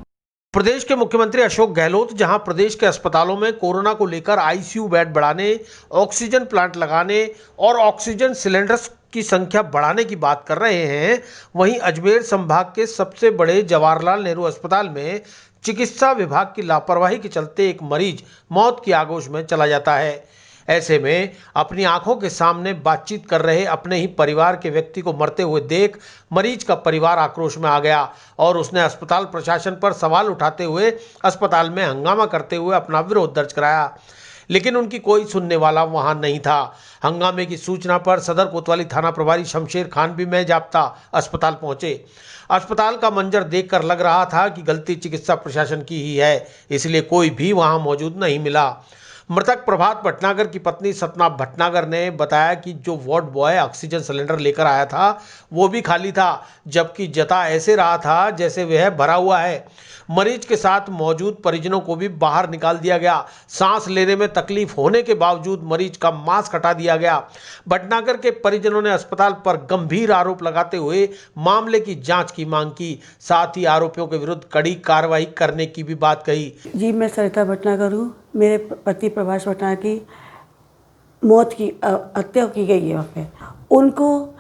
प्रदेश के मुख्यमंत्री अशोक गहलोत जहां प्रदेश के अस्पतालों में corona को लेकर ICU bed बढ़ाने, ऑक्सीजन प्लांट लगाने और ऑक्सीजन सिलेंडर्स की संख्या बढ़ाने की बात कर रहे हैं, वहीं अजमेर संभाग के सबसे बड़े जवाहरलाल नेहरू अस्पताल में चिकित्सा विभाग की लापरवाही के चलते एक मरीज मौत की आगोश में चला जाता है। ऐसे में अपनी आंखों के सामने बातचीत कर रहे अपने ही परिवार के व्यक्ति को मरते हुए देख मरीज का परिवार आक्रोश में आ गया और उसने अस्पताल प्रशासन पर सवाल उठाते हुए अस्पताल में हंगामा करते हुए अपना विरोध दर्ज कराया, लेकिन उनकी कोई सुनने वाला वहां नहीं था। हंगामे की सूचना पर सदर कोतवाली थाना प्रभारी शमशेर खान भी में जाप्ता अस्पताल पहुंचे। अस्पताल का मंजर देखकर लग रहा था कि गलती चिकित्सा प्रशासन की ही है, इसलिए कोई भी वहां मौजूद नहीं मिला। मृतक प्रभात भटनागर की पत्नी सतना भटनागर ने बताया कि जो वार्ड बॉय ऑक्सीजन सिलेंडर लेकर आया था वो भी खाली था, जबकि जता ऐसे रहा था जैसे वह भरा हुआ है। मरीज के साथ मौजूद परिजनों को भी बाहर निकाल दिया गया। सांस लेने में तकलीफ होने के बावजूद मरीज का मास्क हटा दिया गया। भटनागर के परिजनों ने अस्पताल पर गंभीर आरोप लगाते हुए मामले की जांच की मांग की, साथ ही आरोपियों के विरुद्ध कड़ी कार्रवाई करने की भी बात कही। जी, मैं सरिता भटनागर हूँ। मेरे पति प्रभाष भटनागर की मौत की हत्या की गई है। वहाँ पे उनको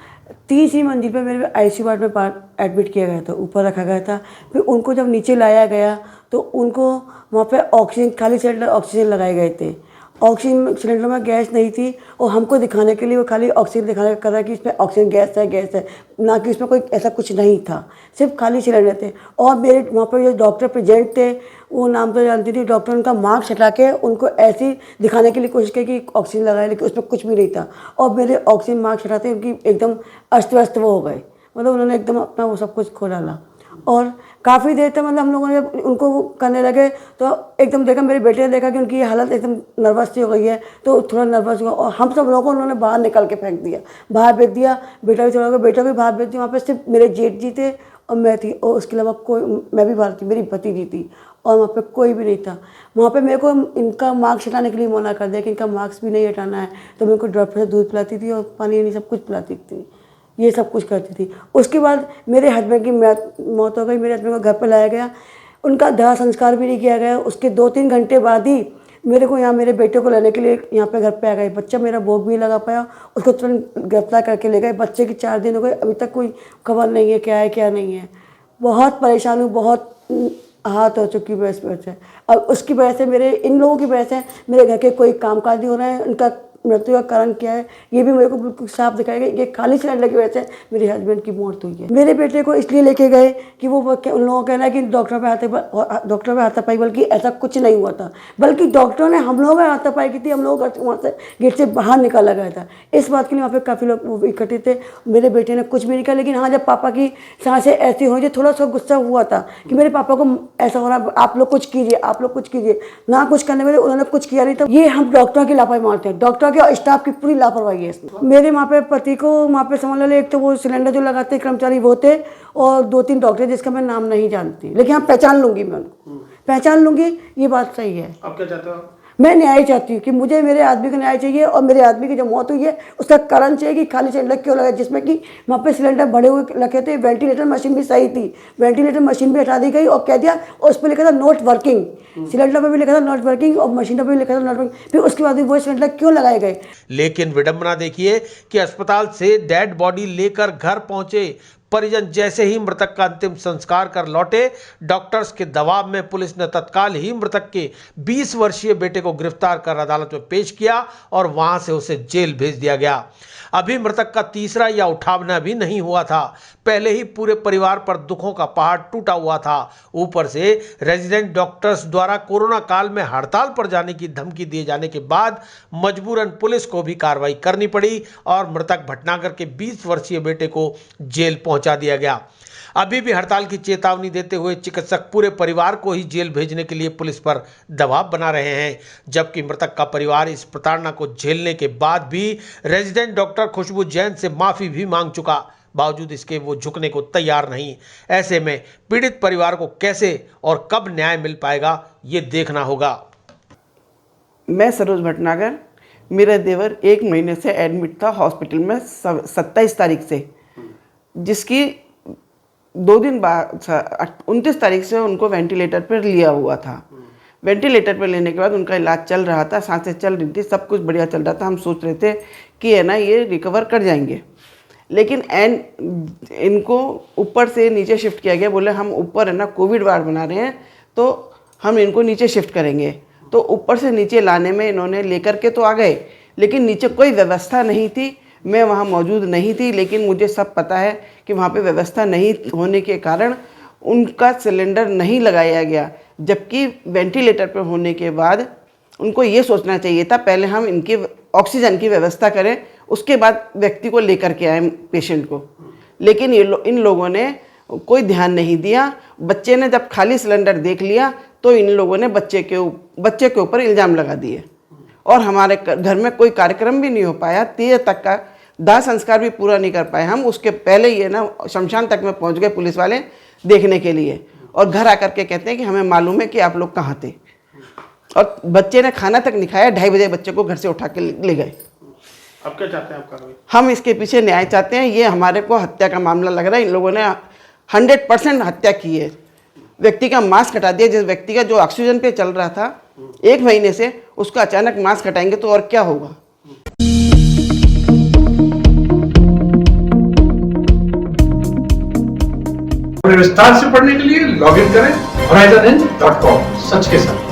तीसरी मंजिल पे मेरे आईसीयू वार्ड में एडमिट किया गया था, ऊपर रखा गया था। फिर उनको जब नीचे लाया गया तो उनको वहाँ पे ऑक्सीजन, खाली सिलेंडर ऑक्सीजन लगाए गए थे। ऑक्सीजन सिलेंडर में गैस नहीं थी और हमको दिखाने के लिए वो खाली ऑक्सीजन दिखाने कर रहा है कि इसमें ऑक्सीजन गैस है, ना कि इसमें कोई ऐसा कुछ नहीं था, सिर्फ खाली सिलेंडर थे। और मेरे वहाँ पर जो डॉक्टर प्रेजेंट थे, वो नाम तो जानती थी, डॉक्टर उनका मास्क हटा के उनको ऐसे दिखाने के लिए कोशिश की कि ऑक्सीजन लगाए, लेकिन उसमें कुछ भी नहीं था। और मेरे ऑक्सीजन मास्क हटाते उनकी एकदम अस्त व्यस्त वो हो गए, मतलब उन्होंने एकदम अपना वो सब कुछ खो डाला। और काफ़ी देर तक मतलब हम लोगों ने उनको करने लगे तो एकदम देखा, मेरे बेटे ने देखा कि उनकी हालत एकदम नर्वस सी हो गई है, तो थोड़ा नर्वस हुआ और हम सब लोगों को उन्होंने बाहर निकाल के फेंक दिया, बाहर भेज दिया। बेटा भी थोड़ा हो गया, बेटा भी बाहर भेज दिया। वहाँ पे सिर्फ मेरे जेठ जी थे और मैं थी, और उसके अलावा कोई, मैं भी बाहर थी, मेरी भतीजी थी, और वहाँ पे कोई भी नहीं था। वहाँ पे मेरे को इनका मास्क हटाने के लिए मना कर दिया कि इनका मास्क भी नहीं हटाना है, तो मैं उनको ड्रॉप से दूध पिलाती थी और पानी नहीं सब कुछ पिलाती थी, ये सब कुछ करती थी। उसके बाद मेरे हस्बैंड की मौत हो गई। मेरे हस्बैंड को घर पर लाया गया, उनका दाह संस्कार भी नहीं किया गया। उसके 2-3 घंटे बाद ही मेरे को यहाँ मेरे बेटे को लेने के लिए यहाँ पे घर पे आ गए। बच्चा मेरा भोग भी लगा पाया, उसको तुरंत गिरफ्तार करके ले गए। बच्चे की 4 दिन हो गए, अभी तक कोई खबर नहीं है क्या है क्या नहीं है। बहुत परेशान हूँ, बहुत आहत हो चुकी है इस वजह से। और उसकी वजह से, मेरे इन लोगों की वजह से मेरे घर के कोई कामकाज नहीं हो रहे हैं। उनका मृत्यु का कारण क्या है ये भी मेरे को बिल्कुल साफ दिखाएगा। ये खाली सिलेंडर की वजह से मेरे हस्बैंड की मौत हुई है। मेरे बेटे को इसलिए लेके गए कि वो उन लोगों का कहना है कि डॉक्टर पे हाथापाई, बल्कि ऐसा कुछ नहीं हुआ था, बल्कि डॉक्टरों ने हम लोगों में हाथापाई की थी। हम लोग वहाँ से गेट से बाहर निकाला गया था। इस बात के लिए वहाँ पे काफ़ी लोग इकट्ठे थे। मेरे बेटे ने कुछ भी नहीं कहा, लेकिन हाँ जब पापा की सांसें ऐसी हुई, थोड़ा सा गुस्सा हुआ था कि मेरे पापा को ऐसा हो रहा, आप लोग कुछ कीजिए, आप लोग कुछ कीजिए। ना कुछ करने में उन्होंने कुछ किया नहीं। तो ये हम डॉक्टरों की लापरवाही मानते हैं, डॉक्टरों के और स्टाफ की पूरी लापरवाही है इसमें। मेरे वहाँ पे पति को वहाँ पे समझ लो, एक तो वो सिलेंडर जो लगाते कर्मचारी वो थे, और 2-3 डॉक्टर जिसका मैं नाम नहीं जानती, लेकिन हाँ पहचान लूँगी, मैं उनको पहचान लूँगी। ये बात सही है। आप क्या चाहते हो? मैं न्याय चाहती हूँ कि मुझे मेरे आदमी का न्याय चाहिए, और मेरे आदमी की जो मौत हुई है उसका कारण चाहिए कि खाली सिलेंडर क्यों लगा, जिसमें कि वहाँ पे सिलेंडर भरे हुए रखे थे। वेंटिलेटर मशीन भी सही थी, वेंटिलेटर मशीन भी हटा दी गई और कह दिया, और उस पर लिखा था नॉट वर्किंग। सिलेंडर पर भी लिखा था नॉट वर्किंग और मशीन पर भी लिखा था नॉट वर्किंग। फिर उसके बाद भी वो सिलेंडर क्यों लगाए गए? लेकिन विडंबना देखिए कि अस्पताल से डेड बॉडी लेकर घर पहुंचे परिजन जैसे ही मृतक का अंतिम संस्कार कर लौटे, डॉक्टर्स के दबाव में पुलिस ने तत्काल ही मृतक के 20 वर्षीय बेटे को गिरफ्तार कर अदालत में पेश किया और वहां से उसे जेल भेज दिया गया। अभी मृतक का तीसरा या उठावना भी नहीं हुआ था। पहले ही पूरे परिवार पर दुखों का पहाड़ टूटा हुआ था। ऊपर से रेजिडेंट डॉक्टर्स द्वारा कोरोना काल में हड़ताल पर जाने की धमकी दिए जाने के बाद मजबूरन पुलिस को भी कार्रवाई करनी पड़ी और मृतक भटनागर के 20 वर्षीय बेटे को जेल पहुंचा दिया गया। अभी भी हड़ताल की चेतावनी देते हुए चिकित्सक पूरे परिवार को ही जेल भेजने के लिए पुलिस पर दबाव बना रहे हैं, जबकि मृतक का परिवार इस प्रताड़ना को झेलने के बाद भी रेजिडेंट डॉक्टर खुशबू जैन से माफी भी मांग चुका। बावजूद इसके वो झुकने को तैयार नहीं। ऐसे में पीड़ित परिवार को कैसे और कब न्याय मिल पाएगा ये देखना होगा। मैं सरोज भटनागर, मेरा देवर 1 महीने से एडमिट था हॉस्पिटल में 27 तारीख से, जिसकी 2 दिन बाद 29 तारीख से उनको वेंटिलेटर पर लिया हुआ था। वेंटिलेटर पर लेने के बाद उनका इलाज चल रहा था, सांसें चल रही थी, सब कुछ बढ़िया चल रहा था। हम सोच रहे थे कि है ना ये रिकवर कर जाएंगे, लेकिन इनको ऊपर से नीचे शिफ्ट किया गया। बोले हम ऊपर है ना कोविड वार्ड बना रहे हैं तो हम इनको नीचे शिफ्ट करेंगे। तो ऊपर से नीचे लाने में इन्होंने लेकर के तो आ गए, लेकिन नीचे कोई व्यवस्था नहीं थी। मैं वहाँ मौजूद नहीं थी, लेकिन मुझे सब पता है कि वहाँ पे व्यवस्था नहीं होने के कारण उनका सिलेंडर नहीं लगाया गया। जबकि वेंटिलेटर पर होने के बाद उनको ये सोचना चाहिए था पहले हम इनकी ऑक्सीजन की व्यवस्था करें, उसके बाद व्यक्ति को लेकर के आए पेशेंट को। लेकिन इन लोगों ने कोई ध्यान नहीं दिया। बच्चे ने जब खाली सिलेंडर देख लिया तो इन लोगों ने बच्चे के ऊपर इल्ज़ाम लगा दिए और हमारे घर में कोई कार्यक्रम भी नहीं हो पाया। 30 तक का दाह संस्कार भी पूरा नहीं कर पाए हम। उसके पहले ये ना शमशान तक में पहुंच गए पुलिस वाले देखने के लिए, और घर आकर के कहते हैं कि हमें मालूम है कि आप लोग कहाँ थे। और बच्चे ने खाना तक नहीं खाया, 2:30 बजे बच्चे को घर से उठा के ले गए। अब क्या चाहते हैं आप कार्रवाई? हम इसके पीछे न्याय चाहते हैं। ये हमारे को हत्या का मामला लग रहा है। इन लोगों ने 100% हत्या की है। व्यक्ति का मास्क हटा दिया, जिस व्यक्ति का जो ऑक्सीजन पे चल रहा था 1 महीने से, उसका अचानक मास्क हटाएंगे तो और क्या होगा। विस्तार से पढ़ने के लिए लॉग इन करें horizonhind.com। सच के साथ।